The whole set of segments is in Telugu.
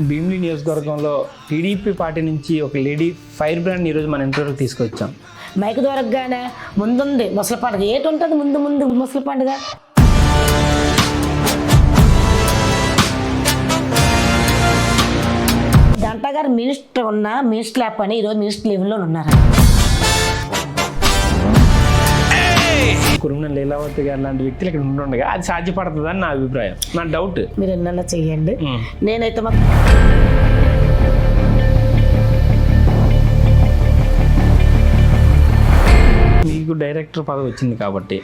భీమిలి నియోజకవర్గంలో టీడీపీ పార్టీ నుంచి ఒక లేడీ ఫైర్ బ్రాండ్ ఈరోజు మన ఇంటర్వ్యూకి తీసుకొచ్చాం. మైక్ దొరకగానే ముందుంది ముసలి పండుగ. ఏటి ఉంటుంది ముందు ముసలి పండుగ? గంటా గారు మినిస్టర్ ఉన్నా మినిస్టర్ ల్యాప్ అని ఈరోజు మినిస్టర్ లెవెల్లో ఉన్నారు. కురుమన లీలావతి గారు లాంటి వ్యక్తులు ఇక్కడ ఉంటుండగా అది సాధ్యపడుతుందని నా అభిప్రాయం, నా డౌట్. మీరు ఎన్నన్నా చెయ్యండి, నేనైతే మీకు డైరెక్టర్ పదవి వచ్చింది కాబట్టి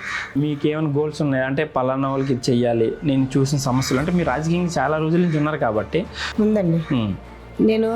మీకు ఏమైనా గోల్స్ ఉన్నాయా? అంటే పలానా వాళ్ళకి ఇది చెయ్యాలి, నేను చూసిన సమస్యలు, అంటే మీరు రాజకీయంగా చాలా రోజుల నుంచి ఉన్నారు కాబట్టి. ఉందండి. నేను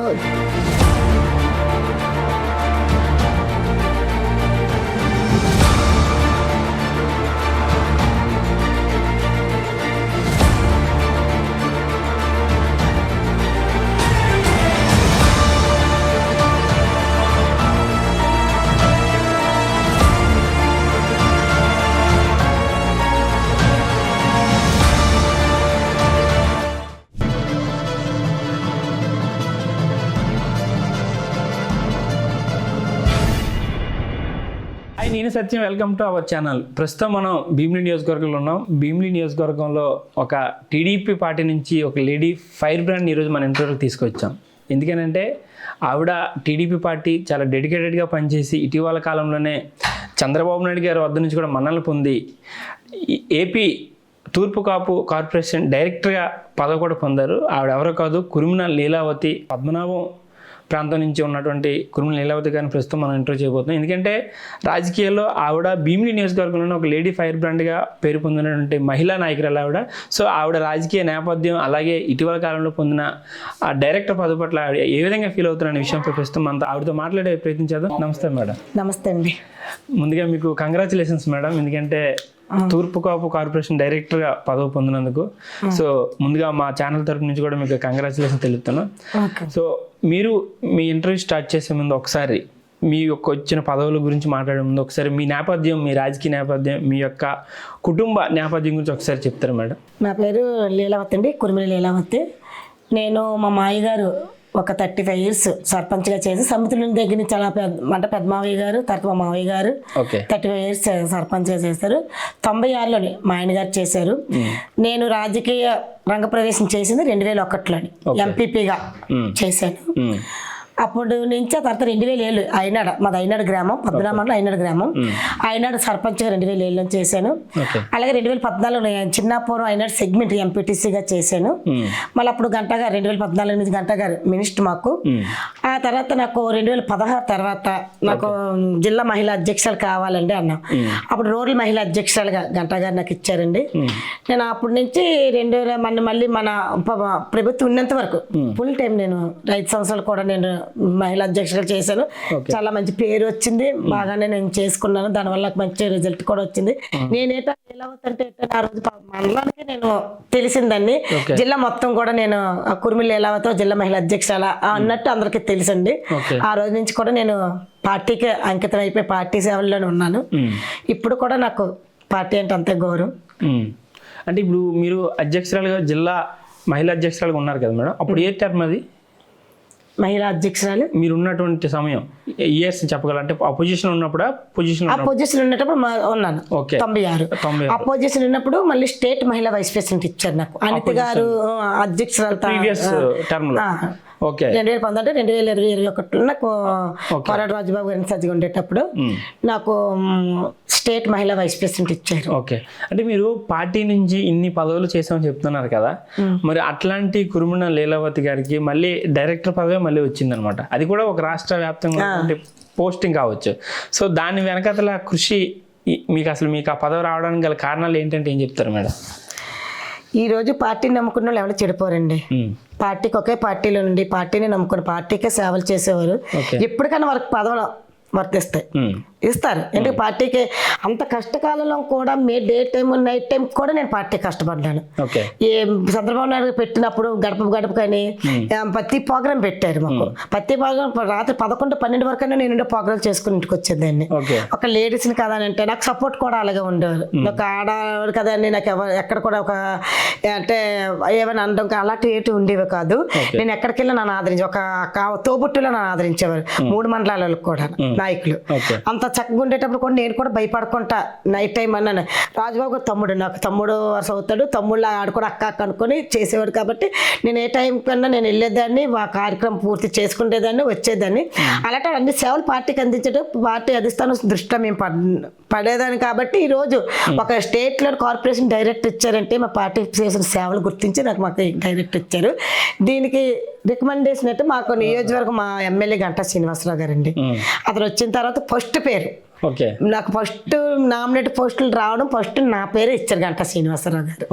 నేను సత్యం, వెల్కమ్ టు అవర్ ఛానల్. ప్రస్తుతం మనం భీమిలి నియోజకవర్గంలో ఉన్నాం. భీమిలి నియోజకవర్గంలో ఒక టీడీపీ పార్టీ నుంచి ఒక లేడీ ఫైర్ బ్రాండ్ ఈరోజు మన ఇంటర్వ్యూకి తీసుకొచ్చాం. ఎందుకనంటే ఆవిడ టీడీపీ పార్టీ చాలా డెడికేటెడ్గా పనిచేసి ఇటీవల కాలంలోనే చంద్రబాబు నాయుడు గారి వద్ద నుంచి కూడా మన్ననలు పొంది ఏపీ తూర్పు కాపు కార్పొరేషన్ డైరెక్టర్గా పదవి కూడా పొందారు. ఆవిడ ఎవరో కాదు, కురుమన లీలావతి. పద్మనాభం ప్రాంతం నుంచి ఉన్నటువంటి కురుమన లీలావతి గారిని ప్రస్తుతం మనం ఇంటర్వ్యూ చేయబోతున్నాం. ఎందుకంటే రాజకీయాల్లో ఆవిడ భీమిలి నియోజకవర్గంలో ఒక లేడీ ఫైర్ బ్రాండ్గా పేరు పొందినటువంటి మహిళా నాయకురాలు ఆవిడ. సో ఆవిడ రాజకీయ నేపథ్యం, అలాగే ఇటీవల కాలంలో పొందిన ఆ డైరెక్టర్ పదవి పట్ల ఆవిడ ఏ విధంగా ఫీల్ అవుతున్న విషయంపై ప్రస్తుతం అంతా ఆవిడతో మాట్లాడే ప్రయత్నం చేద్దాం. నమస్తే మేడం. నమస్తే అండి. ముందుగా మీకు కంగ్రాచులేషన్స్ మేడం, ఎందుకంటే తూర్పు కాపు కార్పొరేషన్ డైరెక్టర్గా పదవి పొందినందుకు. సో ముందుగా మా ఛానల్ తరపు నుంచి కూడా మీకు కంగ్రాచులేషన్ తెలుపుతున్నాం. సో మీరు మీ ఇంటర్వ్యూ స్టార్ట్ చేసే ముందు ఒకసారి మీ యొక్క వచ్చిన పదవుల గురించి మాట్లాడే ముందు ఒకసారి మీ నేపథ్యం, మీ రాజకీయ నేపథ్యం, మీ యొక్క కుటుంబ నేపథ్యం గురించి ఒకసారి చెప్తారు మేడం. నా పేరు లీలావతి అండి, కురుమల లీలావతి. నేను మా మామయ్య గారు ఒక 35 years సర్పంచ్గా చేసి సమితుల దగ్గర నుంచి చాలా పెద్ద మావయ్య గారు, తర్వాత మా మావయ్య గారు 35 years సర్పంచ్గా చేశారు. 96లోని మా ఆయన గారు చేశారు. నేను రాజకీయ రంగప్రవేశం చేసింది 2001లోని ఎంపీపీగా చేశాను. అప్పుడు నుంచి ఆ తర్వాత 2007 అయినాడ, మాది అయినాడు గ్రామం, పద్మనాభంలో అయినాడు గ్రామం. అయినాడు సర్పంచ్గా 2007లో చేశాను. అలాగే 2014 చిన్నాపురం అయినాడు సెగ్మెంట్ ఎంపీటీసీగా చేశాను. మళ్ళీ అప్పుడు గంటా గారు 2014 నుంచి గంటా గారు మినిస్టర్ మాకు. ఆ తర్వాత నాకు 2016 తర్వాత నాకు జిల్లా మహిళా అధ్యక్షులు కావాలండి అన్నాం. అప్పుడు రూరల్ మహిళా అధ్యక్షులుగా గంటా గారు నాకు ఇచ్చారండి. నేను అప్పటి నుంచి 2000 మళ్ళీ మన ప్రభుత్వం ఉన్నంత వరకు ఫుల్ టైం నేను 5 సంవత్సరాలు కూడా నేను మహిళా అధ్యక్షులు చేశాను. చాలా మంచి పేరు వచ్చింది, బాగానే నేను చేసుకున్నాను. దానివల్ల నాకు మంచి రిజల్ట్ కూడా వచ్చింది. నేనేటా లీలావతి ఆ రోజు మండలానికి నేను తెలిసిందండి. జిల్లా మొత్తం కూడా నేను కురుమల లీలావతి జిల్లా మహిళా అధ్యక్షుల అన్నట్టు అందరికీ తెలుసండి. ఆ రోజు నుంచి కూడా నేను పార్టీకి అంకితం అయిపోయి పార్టీ సేవల్లోనే ఉన్నాను. ఇప్పుడు కూడా నాకు పార్టీ అంటే అంతే గౌరవం. అంటే ఇప్పుడు మీరు అధ్యక్షురాలుగా జిల్లా మహిళా అధ్యక్షురాలుగా ఉన్నారు కదా మేడం, అప్పుడు ఏ టర్మ్ అది? మహిళా అధ్యక్షురాలు మీరు ఉన్నటువంటి సమయం ఇయర్స్ చెప్పగలంటే అపోజిషన్ ఉన్నప్పుడు అపోజిషన్ ఉన్నప్పుడు ఉన్నాను 96. అపోజిషన్ ఉన్నప్పుడు మళ్ళీ స్టేట్ మహిళా వైస్ ప్రెసిడెంట్ ఇచ్చారు నాకు. అనిత గారు అధ్యక్షురాలు 2019 2021 నాకు కోరాడు రాజబాబు గారి ఇన్ఛార్జిగా ఉండేటప్పుడు నాకు స్టేట్ మహిళా వైస్ ప్రెసిడెంట్ ఇచ్చారు. ఓకే, అంటే మీరు పార్టీ నుంచి ఇన్ని పదవులు చేసామని చెప్తున్నారు కదా, మరి అట్లాంటి కురుమన లీలావతి గారికి మళ్ళీ డైరెక్టర్ పదవి మళ్ళీ వచ్చిందనమాట. అది కూడా ఒక రాష్ట్ర వ్యాప్తంగా పోస్టింగ్ కావచ్చు. సో దాని వెనకతల కృషి మీకు ఆ పదవి రావడానికి గల కారణాలు ఏంటంటే ఏం చెప్తారు మేడం? ఈ రోజు పార్టీని నమ్ముకున్న వాళ్ళు ఎవరు చెడిపోరండి. పార్టీకి ఒకే పార్టీలో నుండి పార్టీని నమ్ముకుని పార్టీకే సేవలు చేసేవారు ఎప్పటికైనా వాళ్ళకి పదవులు వర్తిస్తాయి. ఇస్తారు. ఎందుకంటే పార్టీకి అంత కష్టకాలంలో కూడా డే టైం నైట్ టైం కూడా నేను పార్టీ కష్టపడ్డాను. ఈ చంద్రబాబు నాయుడు పెట్టినప్పుడు గడప గడప కానీ ప్రతి ప్రోగ్రాం పెట్టారు మాకు. ప్రతి ప్రోగ్రాం రాత్రి 11-12 వరకు నేను ప్రోగ్రాం చేసుకుని ఇంటికి వచ్చేదాన్ని. ఒక లేడీస్ని కదా అని అంటే నాకు సపోర్ట్ కూడా అలాగే ఉండేవారు. ఒక ఆడవాడు కదా అని నాకు ఎక్కడ కూడా ఒక అంటే ఏమైనా అనడం అలాంటివి ఏంటి ఉండేవి కాదు. నేను ఎక్కడికి వెళ్ళి నన్ను ఆదరించి ఒక తోబుట్టులో నన్ను ఆదరించేవారు 3 మండలాలకు కూడా నాయకులు. అంత చక్కగా ఉండేటప్పుడు కూడా నేను కూడా భయపడకుండా నైట్ టైం అన్నాను. రాజుబాబు తమ్ముడు నాకు తమ్ముడు వరుస అవుతాడు, తమ్ముళ్ళ ఆడు కూడా అక్క అనుకొని చేసేవాడు. కాబట్టి నేను ఏ టైం కన్నా నేను వెళ్ళేదాన్ని, ఆ కార్యక్రమం పూర్తి చేసుకునేదాన్ని, వచ్చేదాన్ని. అలాంటి అన్ని సేవలు పార్టీకి అందించడం పార్టీ అధిష్టానం దృష్టిలో మేము పడేదాన్ని. కాబట్టి ఈరోజు ఒక స్టేట్లో కార్పొరేషన్ డైరెక్టర్ ఇచ్చారంటే మా పార్టీ చేసిన సేవలు గుర్తించి మాకు డైరెక్టర్ ఇచ్చారు. దీనికి రికమెండేషన్ అంటే మాకు నియోజకవర్గం మా ఎమ్మెల్యే గంటా శ్రీనివాసరావు గారండి. అతను వచ్చిన తర్వాత ఫస్ట్ పేరు నాకు ఫస్ట్ నామినేట్ పోస్టులు రావడం ఫస్ట్ నా పేరే ఇచ్చారు గంటా శ్రీనివాసరావు గారు.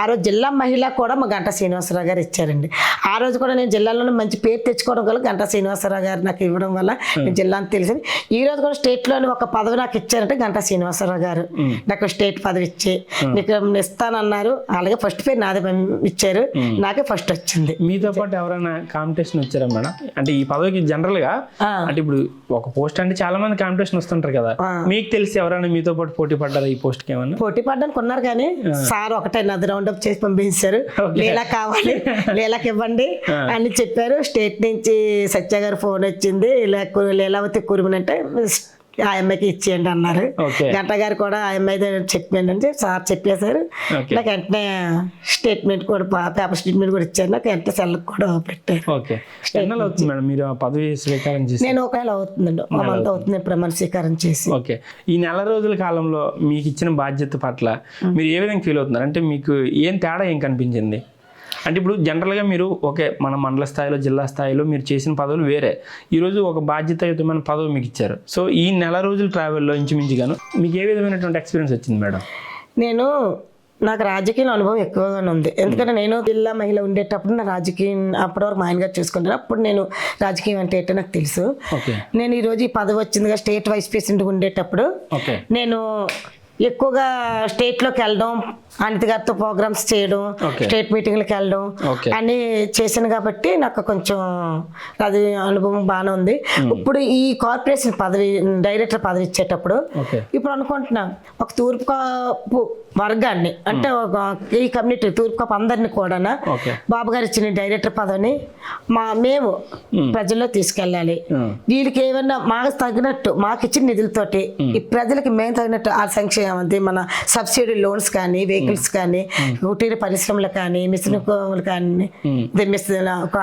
ఆ రోజు జిల్లా మహిళ కూడా మా గంటా శ్రీనివాసరావు గారు ఇచ్చారండి. ఆ రోజు కూడా నేను జిల్లాలోనే మంచి పేరు తెచ్చుకోవడం వల్ల గంటా శ్రీనివాసరావు గారు నాకు ఇవ్వడం వల్ల నేను జిల్లా అని తెలిసింది. ఈ రోజు కూడా స్టేట్లోని ఒక పదవి నాకు ఇచ్చారంటే గంటా శ్రీనివాసరావు గారు నాకు స్టేట్ పదవి ఇచ్చి నీకు ఇస్తానన్నారు. అలాగే ఫస్ట్ పేరు నాదే ఇచ్చారు, నాకే ఫస్ట్ వచ్చింది. మీతో పాటు ఎవరైనా కాంపిటీషన్ వచ్చారా మేడం? అంటే ఈ పదవికి జనరల్ గా అంటే ఇప్పుడు ఒక పోస్ట్ అంటే చాలా మంది కాంపిటీషన్ వస్తుంటారు కదా, మీకు తెలిసి ఎవరైనా మీతో పాటు పోటీ పడ్డారా ఈ పోస్ట్ కి? ఏమన్నా పోటీ పడ్డానికి ఉన్నారు కానీ సార్ ఒకటే నది రౌండ్ అప్ చేసి పంపించారు. లీలా కావాలి, లీలాకి ఇవ్వండి అని చెప్పారు. స్టేట్ నుంచి సత్య గారు ఫోన్ వచ్చింది, లీలావతి కురిమినంటే ఆ అమ్మాయికి ఇచ్చేయండి అన్నారు. గంట గారు కూడా ఆ అమ్మాయి చెప్పండి అంటే సార్ చెప్పేశారు. నాకు వెంటనే స్టేట్మెంట్ కూడా పేపర్ స్టేట్మెంట్ కూడా ఇచ్చారు. నాకు వెంటనే సెల్లకు కూడా పెట్టారు. మీరు పదవి స్వీకారం చేసి నేను ఒకవేళ అవుతుందండి, ఒక మంత్ అవుతుంది ప్రమాణ స్వీకారం చేసి. ఓకే, ఈ నెల రోజుల కాలంలో మీకు ఇచ్చిన బాధ్యత పట్ల మీరు ఏ విధంగా ఫీల్ అవుతున్నారు? అంటే మీకు ఏం తేడా ఏం కనిపించింది? అంటే ఇప్పుడు జనరల్గా మీరు ఓకే మన మండల స్థాయిలో జిల్లా స్థాయిలో మీరు చేసిన పదవులు వేరే, ఈరోజు ఒక బాధ్యతాయుతమైన పదవి మీకు ఇచ్చారు. సో ఈ నెల రోజుల ట్రావెల్లో ఇంచుమించుగాను మీకు ఏ విధమైనటువంటి ఎక్స్పీరియన్స్ వచ్చింది మేడం? నాకు రాజకీయ అనుభవం ఎక్కువగానే ఉంది. ఎందుకంటే నేను జిల్లా మహిళ ఉండేటప్పుడు నా రాజకీయం అప్పటివరకు మా ఆయనగారు చూసుకుంటాను. అప్పుడు నేను రాజకీయం అంటే ఏంటో నాకు తెలుసు. నేను ఈరోజు ఈ పదవి వచ్చిందిగా స్టేట్ వైస్ ప్రెసిడెంట్ ఉండేటప్పుడు నేను ఎక్కువగా స్టేట్లోకి వెళ్ళడం, అనిత గారితో ప్రోగ్రామ్స్ చేయడం, స్టేట్ మీటింగ్లకు వెళ్ళడం అన్నీ చేశాను. కాబట్టి నాకు కొంచెం అది అనుభవం బాగానే ఉంది. ఇప్పుడు ఈ కార్పొరేషన్ పదవి డైరెక్టర్ పదవి ఇచ్చేటప్పుడు ఇప్పుడు అనుకుంటున్నాం ఒక తూర్పు వర్గాన్ని అంటే ఈ కమ్యూనిటీ తూర్పు కాపు అందరినీ కూడా బాబు గారు ఇచ్చిన డైరెక్టర్ పదవిని మేము ప్రజల్లో తీసుకెళ్ళాలి. వీళ్ళకి ఏమన్నా మాకు తగినట్టు మాకు ఇచ్చిన నిధులతోటి ఈ ప్రజలకి మేము తగినట్టు ఆ సంక్షేమం మన సబ్సిడీ లోన్స్ కానీ, వెహికల్స్ కానీ, కుటీర పరిశ్రమలు కానీ, మిషన్ కానీ,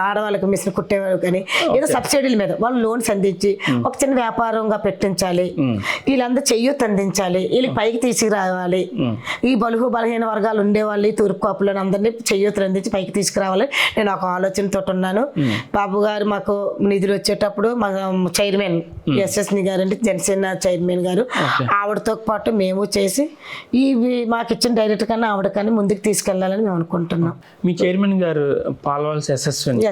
ఆడవాళ్ళకి మిషన్ కుట్టేవాళ్ళు కానీ ఏదో సబ్సిడీల మీద వాళ్ళు లోన్స్ అందించి ఒక చిన్న వ్యాపారంగా పెట్టించాలి. వీళ్ళందరూ చెయ్యూత్ అందించాలి, వీళ్ళకి పైకి తీసుకురావాలి. ఈ బలహీన వర్గాలు ఉండేవాళ్ళు తూర్పు కాపులను అందరినీ చెయ్యూతలు అందించి పైకి తీసుకురావాలి. నేను ఒక ఆలోచనతో ఉన్నాను. బాబు గారు మాకు నిధులు వచ్చేటప్పుడు మా చైర్మన్ ఎస్ఎస్ని గారు అంటే జనసేన చైర్మన్ గారు ఆవిడతో పాటు మేము చేసి ఈ మాకు ఇచ్చిన డైరెక్టర్ కన్నా ఆవిడ కానీ ముందుకు తీసుకెళ్లాలని మేము అనుకుంటున్నాం. మీ చైర్మన్ గారు పాల్వాల్స్ ఎస్ఎస్ని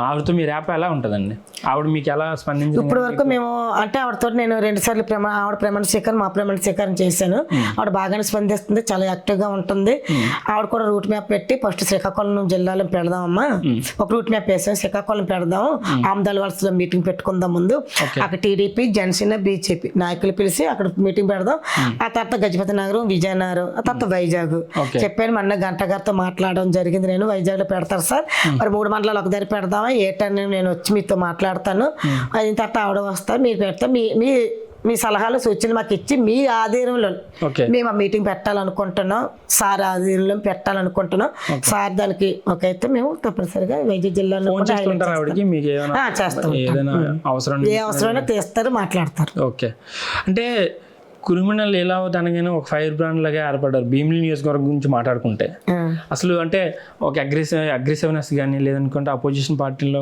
ఆవిడతో మీ ర్యాప్ ఎలా ఉంటుందండి? ఆవిడ మీకు ఎలా స్పందించారు? ఇప్పటి వరకు మేము అంటే ఆవిడతో నేను 2 సార్లు ఆవిడ ప్రమాణ స్వీకారం మా ప్రమాణ స్వీకారం చేశాను. ఆవిడ బాగానే స్పందిస్తుంది, చాలా యాక్టివ్గా ఉంటుంది. ఆవిడ కూడా రూట్ మ్యాప్ పెట్టి ఫస్ట్ శ్రీకాకుళం జిల్లాలో పెడదామమ్మా, ఒక రూట్ మ్యాప్ వేసాం, శ్రీకాకుళం పెడదాం, ఆమదాల వలసలో మీటింగ్ పెట్టుకుందాం, ముందు అక్కడ టీడీపీ జనసేన బీజేపీ నాయకులు పిలిచి అక్కడ మీటింగ్ పెడదాం, ఆ తర్వాత గజపతి నగరం, విజయనగరం, ఆ తర్వాత వైజాగ్ చెప్పాను. మొన్న గంట గారితో మాట్లాడడం జరిగింది. నేను వైజాగ్లో పెడతారు సార్, మరి 3 మండలాలు ఒక దగ్గర పెడదామా ఏటని నేను వచ్చి మీతో మాట్లాడతాను, అయిన తర్వాత ఆవిడ వస్తారు, మీరు పెడతాం, మీ సలహాలు సూచనలు మాకు ఇచ్చి మీ ఆధీనంలో మేము ఆ మీటింగ్ పెట్టాలనుకుంటున్నాం, సార్ ఆధీనంలో పెట్టాలనుకుంటున్నాం. సార్ దానికి ఒక అయితే మేము తప్పనిసరిగా వైజాగ్ జిల్లాలో చేస్తాం. ఏ అవసరమైనా తీస్తారు, మాట్లాడతారు. ఓకే, అంటే కురిమినల్ ఎలా అనగానే ఒక ఫైర్ బ్రాండ్ లాగా ఏర్పడ్డారు భీమిలి నియోజకవర్గం గురించి మాట్లాడుకుంటే. అసలు అంటే ఒక అగ్రెసివ్నెస్ కానీ లేదనుకుంటే అపోజిషన్ పార్టీలో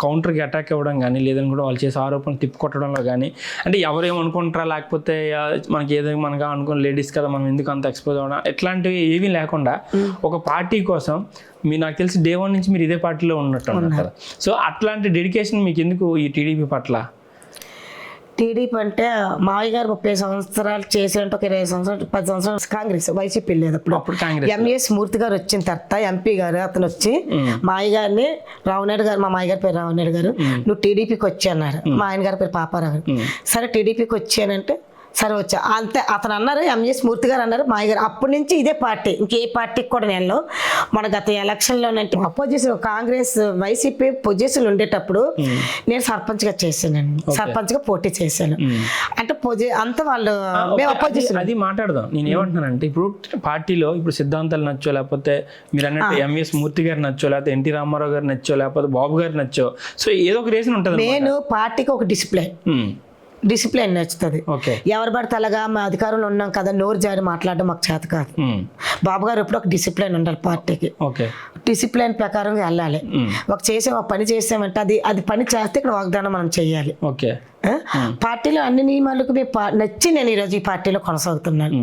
కౌంటర్కి అటాక్ ఇవ్వడం కానీ లేదనుకుంటే వాళ్ళు చేసే ఆరోపణలు తిప్పుకొట్టడంలో కానీ అంటే ఎవరేమనుకుంటారా లేకపోతే మనకి ఏదైనా మనగా అనుకున్న లేడీస్ కదా మనం ఎందుకు అంత ఎక్స్పోజ్ అవ్వడం ఇట్లాంటివి ఏమీ లేకుండా ఒక పార్టీ కోసం మీరు నాకు తెలిసి డే 1 నుంచి మీరు ఇదే పార్టీలో ఉన్నట్టు ఉన్నారు కదా. సో అట్లాంటి డెడికేషన్ మీకు ఎందుకు ఈ టీడీపీ పట్ల? టీడీపీ అంటే మావయ్య గారు 30 సంవత్సరాలు చేసినట్టు ఒక 20 సంవత్సరాలు 10 సంవత్సరాలు కాంగ్రెస్, వైసీపీ లేదు అప్పుడు కాంగ్రెస్. ఎంఎస్ మూర్తి గారు వచ్చిన తర్వాత ఎంపీ గారు అతను వచ్చి మావయ్య గారిని రావునాయుడు గారు, మా మావయ్య గారి పేరు రావునాయుడు గారు, నువ్వు టీడీపీకి వచ్చి అన్నారు. మా ఆయన గారి పేరు పాపారావు గారు. సరే టీడీపీకి వచ్చానంటే సరే వచ్చా అంతే. అతను అన్నారు, ఎంఎస్ మూర్తి గారు అన్నారు, మావయ్య గారు. అప్పటి నుంచి ఇదే పార్టీ, ఇంకే పార్టీకి కూడా నేను మన గత ఎలక్షన్లోనంటే అపోజిషన్ కాంగ్రెస్ వైసీపీ పొజిషన్ ఉండేటప్పుడు నేను సర్పంచ్గా చేశానండి, సర్పంచ్గా పోటీ చేశాను. అంటే అంత వాళ్ళు మేము అపోజిషన్. అది మాట్లాడదాం. నేను ఏమంటున్నానంటే ఇప్పుడు పార్టీలో ఇప్పుడు సిద్ధాంతాలు నచ్చో, లేకపోతే మీరు అన్నట్టు ఎంఎస్ మూర్తి గారు నచ్చో, లేకపోతే ఎన్టీ రామారావు గారు నచ్చో, లేకపోతే బాబు గారు నచ్చో, సో ఏదో ఒక రీజన్ ఉంటుంది. నేను పార్టీకి ఒక డిసిప్లిన్ నచ్చుతుంది. ఎవరు పడితే అలాగా మా అధికారంలో ఉన్నాం కదా నోరు జారి మాట్లాడడం మాకు చేత కాదు. బాబు గారు ఎప్పుడు ఒక డిసిప్లిన్ ఉండాలి పార్టీకి, డిసిప్లిన్ ప్రకారం వెళ్ళాలి. ఒక పని చేసామంటే అది పని చేస్తే ఇక్కడ వాగ్దానం మనం చెయ్యాలి. పార్టీలో అన్ని నియమాలకు నచ్చి నేను ఈరోజు ఈ పార్టీలో కొనసాగుతున్నాను.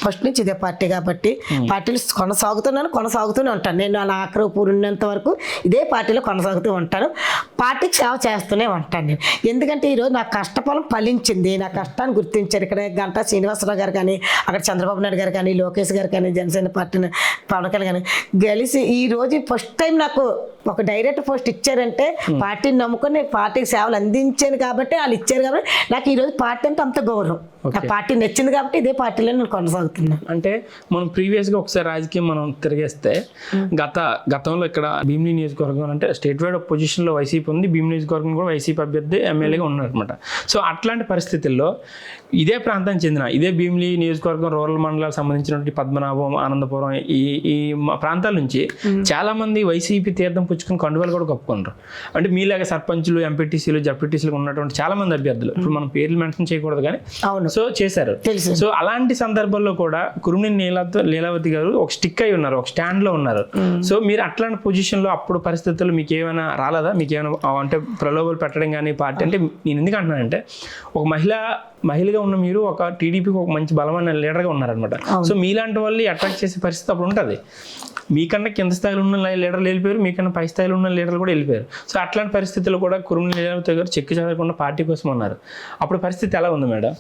ఫస్ట్ నుంచి ఇదే పార్టీ కాబట్టి పార్టీలో కొనసాగుతూనే ఉంటాను. నేను నా ఆఖరి ఉన్నంత వరకు ఇదే పార్టీలో కొనసాగుతూ ఉంటాను. పార్టీకి సేవ చేస్తూనే ఉంటాను నేను. ఎందుకంటే ఈరోజు నా కష్టఫలం ఫలించింది, నా కష్టాన్ని గుర్తించారు. ఇక్కడ గంటా శ్రీనివాసరావు గారు కానీ, అక్కడ చంద్రబాబు నాయుడు గారు కానీ, లోకేష్ గారు కానీ, జనసేన పార్టీ పవన్ కళ్యాణ్ కానీ గెలిచి ఈరోజు ఫస్ట్ టైం నాకు ఒక డైరెక్ట్ పోస్ట్ ఇచ్చారంటే పార్టీని నమ్ముకొని పార్టీకి సేవలు అందించాను కాబట్టి వాళ్ళు ఇచ్చారు కాబట్టి నాకు ఈరోజు పార్టీ అంటే అంత గౌరవం. ఆ పార్టీ నచ్చింది కాబట్టి ఇదే పార్టీలో నేను కొనసాగుతున్నాను. అంటే మనం ప్రీవియస్గా ఒకసారి రాజకీయం మనం తిరిగేస్తే గతంలో ఇక్కడ భీమిలి నియోజకవర్గం అంటే స్టేట్ వైడ్ పొజిషన్లో వైసీపీ ఉంది, భీమిలి నియోజకవర్గం కూడా వైసీపీ అభ్యర్థి ఎమ్మెల్యేగా ఉన్నారనమాట. సో అట్లాంటి పరిస్థితుల్లో ఇదే ప్రాంతానికి చెందిన ఇదే భీమిలి నియోజకవర్గం రూరల్ మండలాలకు సంబంధించినటువంటి పద్మనాభం, ఆనందపురం ఈ ప్రాంతాల నుంచి చాలా మంది వైసీపీ తీర్థం పుచ్చుకుని కండువాలు కూడా కప్పుకుంటారు. అంటే మీలాగా సర్పంచులు, ఎంపీటీసీలు, జడ్పీటీసీలు ఉన్నటువంటి చాలా మంది అభ్యర్థులు, ఇప్పుడు మనం పేర్లు మెన్షన్ చేయకూడదు కానీ సో చేశారు. సో అలాంటి సందర్భాల్లో కూడా కురుమినేని లీలావతి గారు ఒక స్టిక్ అయి ఉన్నారు, ఒక స్టాండ్ లో ఉన్నారు. సో మీరు అట్లాంటి పొజిషన్ లో అప్పుడు పరిస్థితుల్లో మీకు ఏమైనా రాలేదా? మీకు ఏమైనా అంటే ప్రలోభాలు పెట్టడం కానీ పార్టీ అంటే నేను ఎందుకు అంటున్నానంటే ఒక మహిళగా ఉన్న మీరు ఒక టీడీపీకి ఒక మంచి బలమైన లీడర్గా ఉన్నారనమాట. సో మీలాంటి వాళ్ళు అట్రాక్ట్ చేసే పరిస్థితి అప్పుడు ఉంటుంది. మీకన్నా కింద స్థాయిలో ఉన్న లీడర్లు వెళ్ళిపోయారు, మీకన్నా పై స్థాయిలో ఉన్న లీడర్లు కూడా వెళ్ళిపోయారు. సో అట్లాంటి పరిస్థితుల్లో కూడా కురుమినేని లీలావతి గారు చెక్కు చదవకుండా పార్టీ కోసం ఉన్నారు. అప్పుడు పరిస్థితి ఎలా ఉంది మేడం?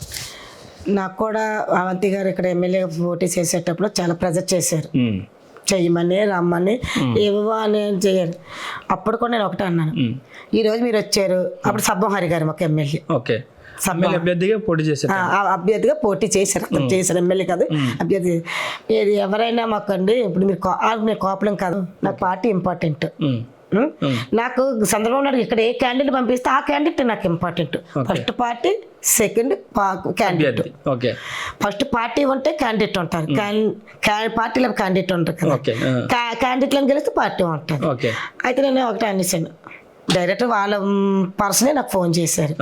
నాకు కూడా అవంతి గారు ఇక్కడ ఎమ్మెల్యే పోటీ చేసేటప్పుడు చాలా ప్రెజర్ చేశారు, చెయ్యమని రమ్మని ఏవో అని చేయాలి. అప్పుడు కూడా నేను ఒకటే అన్నాను, ఈరోజు మీరు వచ్చారు. అప్పుడు సబ్బహరి గారు మాకు ఎమ్మెల్యే అభ్యర్థిగా పోటీ చేశారు. చేశారు ఎమ్మెల్యే కాదు అభ్యర్థి. ఇది ఎవరైనా మాకు అండి ఇప్పుడు మీరు కోపలం కాదు, నాకు పార్టీ ఇంపార్టెంట్. నాకు చంద్రబాబు నాయుడు ఇక్కడ ఏ క్యాండిడేట్ పంపిస్తే ఆ క్యాండిడేట్ నాకు important. First party, second candidate. First party ఉంటే క్యాండిడేట్ ఉంటారు, పార్టీలో క్యాండిడేట్ ఉంటారు కదా, క్యాండిడేట్లను గెలిస్తే పార్టీ ఉంటుంది. అయితే నేను ఒకటే అనేసాను, డైరెక్ట్ వాళ్ళ పర్సనే నాకు ఫోన్ చేశారు.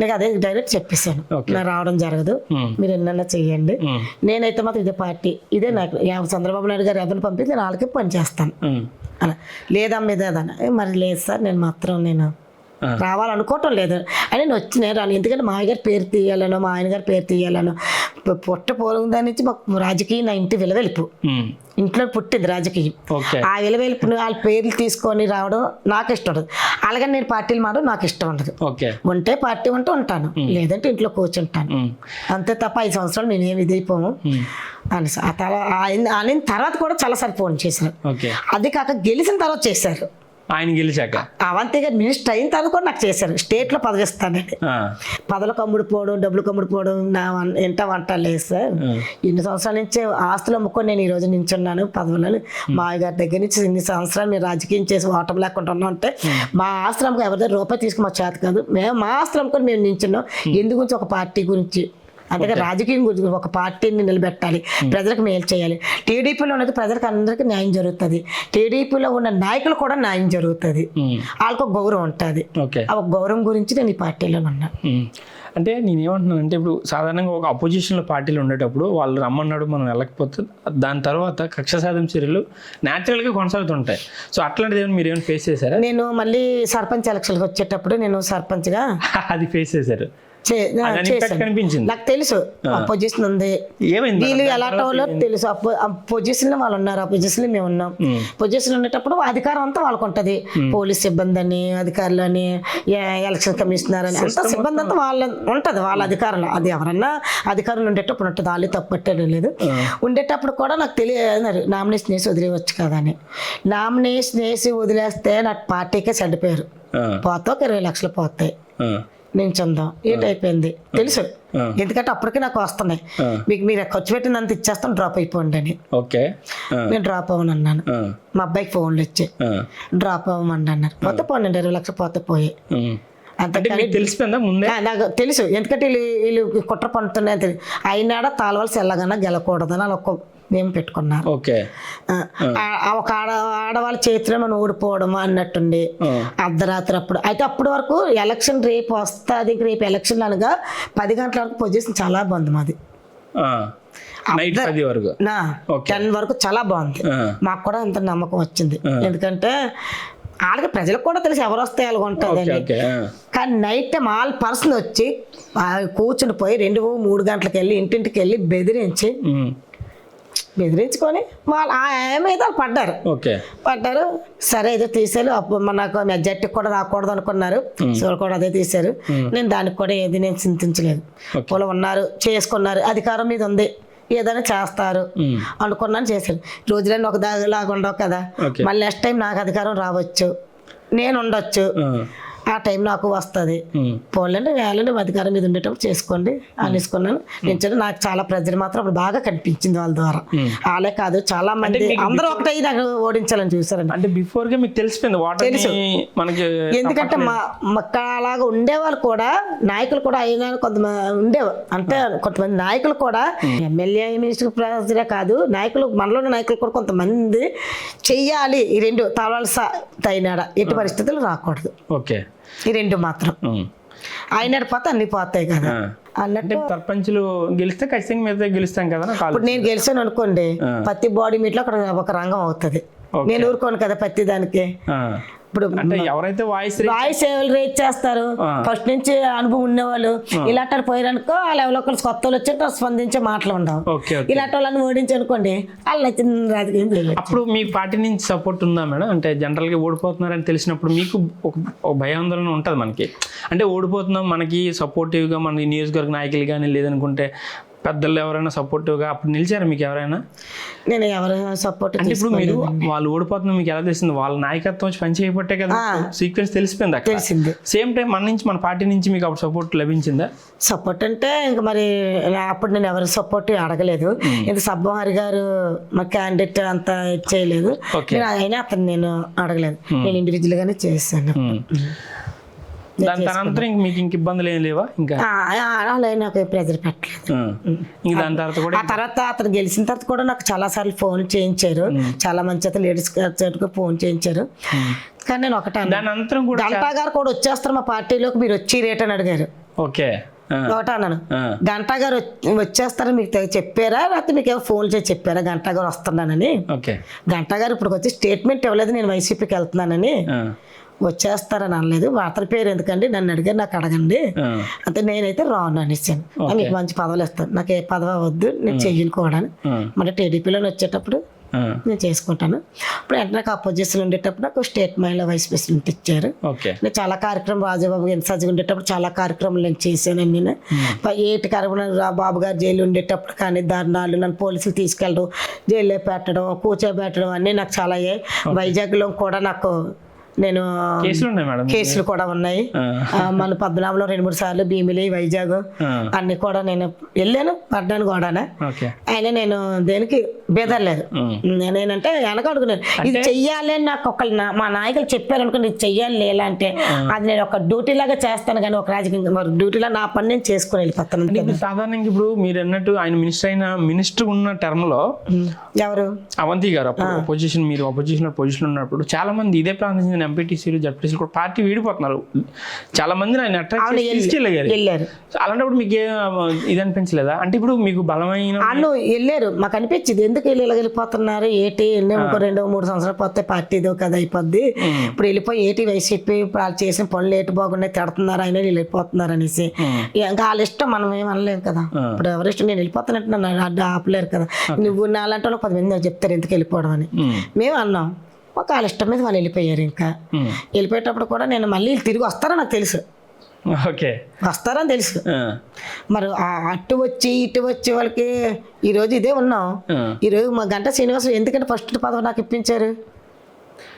నాకు అదే డైరెక్ట్ చెప్పేశాను, నాకు రావడం జరగదు, మీరు ఎన్నన్నా చెయ్యండి, నేనైతే మాత్రం ఇదే పార్టీ, ఇదే నాకు చంద్రబాబు నాయుడు గారు ఎవరిని పంపిస్తే నేను వాళ్ళకి పని చేస్తాను అలా. లేదమ్మా ఇదేదన్నా, మరి లేదు సార్ నేను రావాలనుకోవటం లేదు అని నేను రాను. ఎందుకంటే మా ఆయన గారి పేరు తీయాలనో, మా ఆయన గారి పేరు తీయాలనో, పోలిన దాని నుంచి మాకు రాజకీయం నా ఇంటి విలువెలుపు, ఇంట్లో పుట్టింది రాజకీయం. ఆ విలువెలుపుని వాళ్ళ పేర్లు తీసుకొని రావడం నాకు ఇష్టం ఉండదు. అలాగని నేను పార్టీలు మారడం నాకు ఇష్టం ఉండదు. ఉంటే పార్టీ ఉంటే ఉంటాను, లేదంటే ఇంట్లో కూర్చుంటాను అంతే తప్ప 5 సంవత్సరాలు నేనేమి ఇదైపోము అని. ఆయన తర్వాత కూడా చాలాసార్లు ఫోన్ చేశారు. అది కాక గెలిచిన తర్వాత చేశారు. ఆయన గెలిచాక అవంతి గారు మినిస్టర్ అయిన తర్వాత కూడా నాకు చేశారు, స్టేట్లో పదవి ఇస్తానని. పదవులు కమ్ముడు పోవడం, డబ్బులు కమ్ముడు పోవడం నా వంట లేదు సార్. ఇన్ని సంవత్సరాల నుంచి ఆస్తులు అమ్ముకొని నేను ఈరోజు నించున్నాను పదవులను. మా గారి దగ్గర నుంచి ఇన్ని సంవత్సరాలు మీరు రాజకీయం చేసి ఓటమి లేకుండా ఉన్నాం అంటే మా ఆస్తులు అమ్ముకొని ఎవరి దగ్గర రూపాయి తీసుకుని మా చేత కాదు, మేము మా ఆస్తులు అమ్ముకొని మేము నించున్నాం. ఎందు గురించి ఒక పార్టీ గురించి, అందుకే రాజకీయం గురించి ఒక పార్టీని నిలబెట్టాలి, ప్రజలకు మేలు చేయాలి. టీడీపీలో ఉన్నది ప్రజలకు అందరికీ న్యాయం జరుగుతుంది, టీడీపీలో ఉన్న నాయకులు కూడా న్యాయం జరుగుతుంది, వాళ్ళకు ఒక గౌరవం ఉంటుంది. ఆ గౌరవం గురించి నేను ఈ పార్టీలో ఉన్నా. అంటే నేను ఏమంటున్నాను అంటే ఇప్పుడు సాధారణంగా ఒక అపోజిషన్లో పార్టీలు ఉండేటప్పుడు వాళ్ళు రమ్మన్నాడు మనం వెళ్ళకపోతే దాని తర్వాత కక్ష సాధన చర్యలు న్యాచురల్గా కొనసాగుతుంటాయి. సో అట్లాంటిది ఏమైనా మీరు ఏమైనా ఫేస్ చేశారా? నేను మళ్ళీ సర్పంచ్ ఎలక్షన్కి వచ్చేటప్పుడు నేను సర్పంచ్గా అది ఫేస్ చేశారు. అది చేశాను. కనిపించింది. నాకు తెలుసు అపోజిషన్ ఉంది, ఏమైంది వీళ్ళు ఎలాంటి వాళ్ళో తెలుసు. పొజిషన్ లో వాళ్ళు ఉన్నారు, అపోజిషన్ లో మేము ఉన్నాం. పొజిషన్ ఉండేటప్పుడు అధికారం అంతా వాళ్ళకు ఉంటది. పోలీస్ సిబ్బంది అని, అధికారులు అని, ఎలక్షన్ కమిషనర్ అని, అంత సిబ్బంది అంతా వాళ్ళ ఉంటది, వాళ్ళ అధికారంలో. అది ఎవరన్నా అధికారులు ఉండేటప్పుడు ఉంటుంది, వాళ్ళు తప్పు పట్టేది లేదు. ఉండేటప్పుడు కూడా నాకు తెలియదు నామినేషన్ వేసి వదిలేవచ్చు కదా అని. నామినేషన్ వేసి వదిలేస్తే నాకు పార్టీకే చెడిపోయారు, పోతే ఒక 20 లక్షలు పోతాయి నించుందాం ఏంటైపోయింది తెలుసు. ఎందుకంటే అప్పటికే నాకు వస్తున్నాయి, మీకు మీరు ఖర్చు పెట్టినంత ఇచ్చేస్తాను, డ్రాప్ అయిపోండి అని. నేను డ్రాప్ అవ్వను అన్నాను. మా అబ్బాయికి ఫోన్లు వచ్చాయి, డ్రాప్ అవ్వమండి అన్నారు. పోతే పోండి 20 లక్షలు పోతే పోయి. అంతేకాని తెలిసిపోయిందా ముందే? నాకు తెలుసు, ఎందుకంటే వీళ్ళు కుట్ర పండుతున్నాయని తెలియదు. అయినాడ తాళవలసి వెళ్ళగానే గెలకూడదని అలా ఒక మేము పెట్టుకున్నారు. ఒక ఆడవాళ్ళ చేతిలో మనం ఓడిపోవడం అన్నట్టుండి అర్ధరాత్రి అప్పుడు. అయితే అప్పటి వరకు ఎలక్షన్ రేపు వస్తుంది, రేపు ఎలక్షన్ అనగా 10 గంటల వరకు పొజిషన్ చాలా బాగుంది మాది. 10 వరకు చాలా బాగుంది. మాకు కూడా అంత నమ్మకం వచ్చింది, ఎందుకంటే వాళ్ళకి ప్రజలకు కూడా తెలిసి ఎవరు వస్తే అలాగ ఉంటుంది అని. కానీ నైట్ టైం ఆల్ పర్సన్ వచ్చి కూర్చుని పోయి 2-3 గంటలకు వెళ్ళి ఇంటింటికి వెళ్ళి బెదిరించుకొని వాళ్ళు మీద పడ్డారు. సరే ఏదో తీసారు. అప్పుడు నాకు మెజార్టీ కూడా రాకూడదు అనుకున్నారు, వాళ్ళు కూడా అదే తీశారు. నేను దానికి కూడా ఏది నేను చింతించలేదు. వాళ్ళు ఉన్నారు, చేసుకున్నారు, అధికారం మీద ఉంది, ఏదైనా చేస్తారు అనుకున్నాను, చేశారు. రోజులన్నీ ఒక దానిలాగా ఉండవు కదా, మళ్ళీ నెక్స్ట్ టైం నాకు అధికారం రావచ్చు, నేను ఉండొచ్చు, ఆ టైం నాకు వస్తుంది. పోలేండి వేలండి అధికారం మీద ఉండేటప్పుడు చేసుకోండి అనేసుకున్నాను. నేను నాకు చాలా ప్రజలు మాత్రం అప్పుడు బాగా కనిపించింది వాళ్ళ ద్వారా. వాళ్ళే కాదు చాలా మంది అందరూ ఒకటై నాకు ఓడించాలని చూసారండి. అంటే బిఫోర్ గా మీకు తెలిసిపోయింది తెలుసు, ఎందుకంటే మా అలాగా ఉండేవాళ్ళు కూడా, నాయకులు కూడా అయినా కొంతమంది ఉండేవారు. అంటే కొంతమంది నాయకులు కూడా ఎమ్మెల్యే మినిస్టర్ ప్రజలే కాదు, నాయకులు మనలోని నాయకులు కూడా కొంతమంది చెయ్యాలి ఈ 2 తాళాలు తగినాడ, ఎట్టి పరిస్థితులు రాకూడదు, ఈ 2 మాత్రం ఆయన పోతే అన్ని పోతాయి కదా అన్నట్టు. సర్పంచులు గెలిస్తే ఖచ్చితంగా మీద గెలుస్తాం కదా. ఇప్పుడు నేను గెలిచాను అనుకోండి, ప్రతి బాడీ మీట్ లో అక్కడ ఒక రంగం అవుతుంది. నేను ఊరుకోను కదా ప్రతి దానికి. ఇప్పుడు ఎవరైతే వాయిస్ ఎవరు రేట్ చేస్తారు, ఫస్ట్ నుంచి అనుభవం ఉన్నవాళ్ళు ఇలాంటి పోయారనుకో, ఆ లెవెల్ ఒకళ్ళు కొత్త వాళ్ళు వచ్చి స్పందించే మాటలు ఉండవు. ఇలాంటి వాళ్ళని ఓడించి అనుకోండి, వాళ్ళు నచ్చిన రాజకీయం చేయలేదు. అప్పుడు మీ పార్టీ నుంచి సపోర్ట్ ఉందా మేడం? అంటే జనరల్ గా ఓడిపోతున్నారని తెలిసినప్పుడు మీకు ఒక భయాందోళన ఉంటుంది మనకి. అంటే ఓడిపోతున్నాం, మనకి సపోర్టివ్ గా మన నియోజకవర్గ నాయకులు కానీ లేదనుకుంటే పెద్దలు ఎవరైనా సపోర్టివ్ గా అప్పుడు నిలిచారు మీకు ఎవరైనా? నేను ఎవరైనా సపోర్ట్ అంటే ఇప్పుడు మీరు వాళ్ళు ఓడిపోతున్నా మీకు ఎలా తెలిసింది? వాళ్ళ నాయకత్వం వచ్చి పని చేయబట్టే కదా సీక్వెన్స్ తెలిసిపోయింది అక్కడ. తెలిసింది. సేమ్ టైం మన నుంచి మన పార్టీ నుంచి మీకు అప్పుడు సపోర్ట్ లభించిందా? సపోర్ట్ అంటే ఇంకా మరి అప్పుడు నేను ఎవరి సపోర్ట్ అడగలేదు. ఇంత సబ్బహరి గారు మా క్యాండిడేట్ అంతా చేయలేదు, అయినా అతను నేను అడగలేదు, నేను ఇండివిజువల్ గానే చేశాను. దాని తనంతరం ఇంక మీకు ఇంక ఇబ్బందులు ఏం లేవా? ఇంకా అలా నాకు ప్రెజర్ పెట్టలేదు. దాని తర్వాత కూడా ఆ తర్వాత అతను గెలిచిన తర్వాత కూడా నాకు చాలా సార్లు ఫోన్ చేయించారు, చాలా మంచి అతను లేడీస్ ఫోన్ చేయించారు. కానీ నేను ఒకటే గంటా గారు కూడా వచ్చేస్తారు మా పార్టీలోకి, మీరు వచ్చి రేట్ అని అడిగారు. ఒకటే అన్నాను, గంటా గారు వచ్చేస్తారని మీకు చెప్పారా, లేకపోతే మీకు ఏమో ఫోన్ చేసి చెప్పారా గంటా గారు వస్తున్నానని? గంటా గారు ఇప్పుడు వచ్చి స్టేట్మెంట్ ఇవ్వలేదు నేను వైసీపీకి వెళ్తున్నానని, వచ్చేస్తారని అనలేదు. అతని పేరు ఎందుకండి, నన్ను అడిగారు, నాకు అడగండి అంటే నేనైతే రాను అనేసాను. మీకు మంచి పదవులు ఇస్తాను, నాకు ఏ పదవి వద్దు, నేను చెయ్యను కూడా. మరి టీడీపీలో వచ్చేటప్పుడు నేను చేసుకుంటాను. ఇప్పుడు వెంటనే నాకు అపోజిషన్ ఉండేటప్పుడు నాకు స్టేట్ మహిళా వైస్ ప్రెసిడెంట్ ఇచ్చారు. నేను చాలా కార్యక్రమం రాజబాబు ఇన్ఛార్జ్ ఉండేటప్పుడు చాలా కార్యక్రమాలు నేను చేశాను. నేను ఏటి కార్యక్రమం బాబు గారు జైలు ఉండేటప్పుడు కానీ ధర్నాలు, నన్ను పోలీసులు తీసుకెళ్ళడం, జైల్లో పెట్టడం, కూర్చోబెట్టడం అన్నీ నాకు చాలా అయ్యాయి. వైజాగ్లో కూడా నాకు నేను కేసులు కూడా ఉన్నాయి. మన పద్మనాభంలో 2-3 సార్లు, భీమిలి, వైజాగ్ అన్ని కూడా నేను వెళ్ళాను, పడ్డాను కూడా. అయినా నేను దేనికి బెదరలేదు. నేనేంటంటే వెనకడుగున్నాను, ఇది చెయ్యాలి అని నాకు మా నాయకులు చెప్పారు అనుకోండి, ఇది చెయ్యాలి లేదా అంటే అది నేను ఒక డ్యూటీ లాగా చేస్తాను. కానీ ఒక రాజకీయ డ్యూటీలా నా పని నేను చేసుకుని వెళ్ళిపోతాను. సాధారణంగా ఇప్పుడు మీరు అన్నట్టు ఆయన మినిస్టర్ ఉన్న టర్మ్ లో ఎవరు అవంతి గారు పొజిషన్, మీరు పొజిషన్ ఉన్నప్పుడు చాలా మంది ఇదే ప్రాంతం ఎంపీటీసీలు జడ్పీటీసీలు కూడా పార్టీ వీడిపోతున్నారు. చాలా మందిని ఆయన అట్రాక్ట్ వెళ్ళారు. అలాంటప్పుడు మీకు ఇది అనిపించలేదా? అంటే ఇప్పుడు మీకు బలమైన వాళ్ళు వెళ్ళారు, మాకు అనిపించింది ఎందుకు వెళ్ళిపోతున్నారు ఏంటి, ఇంకో 2-3 సంవత్సరాలు పోతే పార్టీదో కదా అయిపోద్ది, ఇప్పుడు వెళ్ళిపోయి ఏంటి వైసీపీ వాళ్ళు చేసిన పనులు ఏటి బాగున్నాయి తిడుతున్నారు ఆయన వెళ్ళిపోతున్నారు అనేసి. ఇంకా వాళ్ళ ఇష్టం, మనం ఏం అనలేము కదా. ఇప్పుడు ఎవరి ఇష్టం, నేను వెళ్ళిపోతానంటే నన్ను అడ్డు ఆపలేరు కదా. నువ్వు నాలంటే వాళ్ళు 10 మంది చెప్తారు ఎందుకు వెళ్ళిపోవడం అని. మేము అన్నాం, ఒక వాళ్ళ ఇష్టం మీద వాళ్ళు వెళ్ళిపోయారు. ఇంకా వెళ్ళిపోయేటప్పుడు కూడా నేను మళ్ళీ తిరిగి వస్తారని నాకు తెలుసు, ఓకే వస్తారని తెలుసు. మరి అటు వచ్చి ఇటు వచ్చి వాళ్ళకి ఈరోజు ఇదే ఉన్నాం. ఈరోజు మా గంటా శ్రీనివాస్ ఎందుకంటే ఫస్ట్ పదవి నాకు ఇప్పించారు.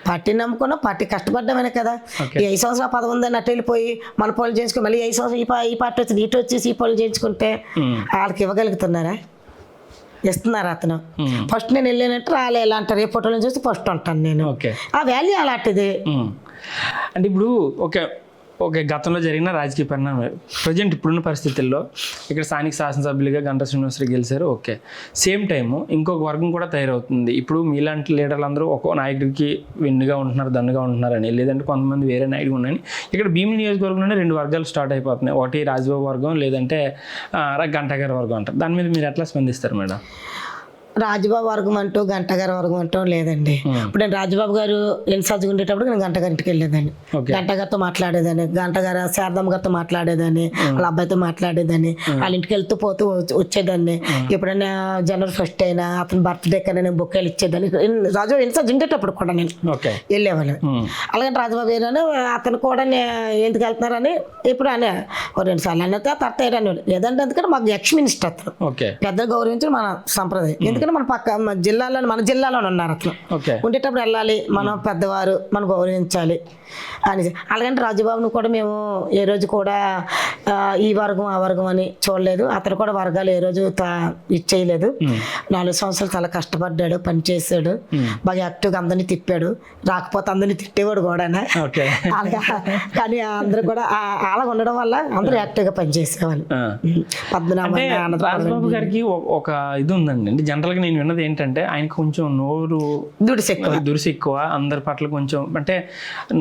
పార్టీ నమ్ముకున్నాం, పార్టీ కష్టపడ్డామనే కదా. ఈ 5 సంవత్సరాల పదవి ఉందని అటు వెళ్ళిపోయి మన పనులు చేసుకుని మళ్ళీ 5 సంవత్సరాలు ఈ పార్టీ వచ్చింది ఇటు వచ్చేసి ఈ పనులు చేయించుకుంటే వాళ్ళకి ఇవ్వగలుగుతున్నారా? ఇస్తున్నారు. అతను ఫస్ట్ నేను వెళ్ళానంటే రాలే ఎలా అంటారు, ఏ ఫోటోలను చూసి ఫస్ట్ ఉంటాను నేను. ఆ వాల్యూ అలాంటిది. అంటే ఇప్పుడు ఓకే గతంలో జరిగిన రాజకీయ పరిణామం ప్రజెంట్ ఇప్పుడున్న పరిస్థితుల్లో ఇక్కడ స్థానిక శాసనసభ్యులుగా గంటా శ్రీనివాసరావు గెలిచారు. ఓకే, సేమ్ టైము ఇంకొక వర్గం కూడా తయారవుతుంది. ఇప్పుడు మీలాంటి లీడర్లు అందరూ ఒక్కో నాయకుడికి వెన్నుగా ఉంటున్నారు, దన్నుగా ఉంటున్నారని, లేదంటే కొంతమంది వేరే నాయకుడు ఉన్నాయని ఇక్కడ భీమిలి నియోజకవర్గంలోనే 2 వర్గాలు స్టార్ట్ అయిపోతున్నాయి. ఒకటి రాజబాబు వర్గం, లేదంటే గంటా గారి వర్గం అంటారు. దాని మీద మీరు ఎట్లా స్పందిస్తారు మేడం? రాజబాబు వర్గం అంటూ గంట గారి వర్గం అంటూ లేదండి. ఇప్పుడు నేను రాజబాబు గారు ఇన్ఛార్జ్గా ఉండేటప్పుడు నేను గంట గారింటికి వెళ్ళేదాన్ని, గంట గారితో మాట్లాడేదాన్ని, గంట గారు శారదమ్మ గారితో మాట్లాడేదాన్ని, వాళ్ళ అబ్బాయితో మాట్లాడేదాన్ని, వాళ్ళ ఇంటికి వెళ్తూ పోతూ వచ్చేదాన్ని. ఎప్పుడైనా జనవరి 1 అయినా అతని బర్త్డే కన్నా నేను బొక్కేలు ఇచ్చేదాన్ని. రాజబాబు ఇన్ఛార్జ్ ఉండేటప్పుడు కూడా నేను వెళ్ళేవాళ్ళు. అలాగే రాజబాబు ఏదైనా అతను కూడా ఎందుకు వెళ్తున్నారని ఎప్పుడు అనే 2 సార్లు అన్న తర్వాత అనేవాడు. లేదంటే ఎందుకంటే మాకు ఎక్స్ మినిస్టర్ అతను, పెద్దలు గౌరవించడం మన సంప్రదాయం. ఎందుకంటే మన మన జిల్లాలో ఉన్నారు అతను. ఉండేటప్పుడు వెళ్ళాలి, మనం పెద్దవారు మనం గౌరవించాలి అని. అలాగంటే రాజబాబును కూడా మేము ఏ రోజు కూడా ఈ వర్గం ఆ వర్గం అని చూడలేదు. అతను కూడా వర్గాలు ఏ రోజు ఇచ్చేయలేదు. 4 సంవత్సరాలు చాలా కష్టపడ్డాడు, పనిచేసాడు, బాగా యాక్టివ్గా అందరినీ తిప్పాడు. రాకపోతే అందరినీ తిట్టేవాడు కూడా. అలాగా కానీ అందరూ కూడా అలా ఉండడం వల్ల అందరూ యాక్టివ్గా పనిచేసేవాళ్ళు. రాజబాబు గారికి ఒక ఇది ఉందండి. జనరల్గా నేను విన్నది ఏంటంటే ఆయన కొంచెం నోరు దురుసు ఎక్కువ, అందరి పట్ల కొంచెం అంటే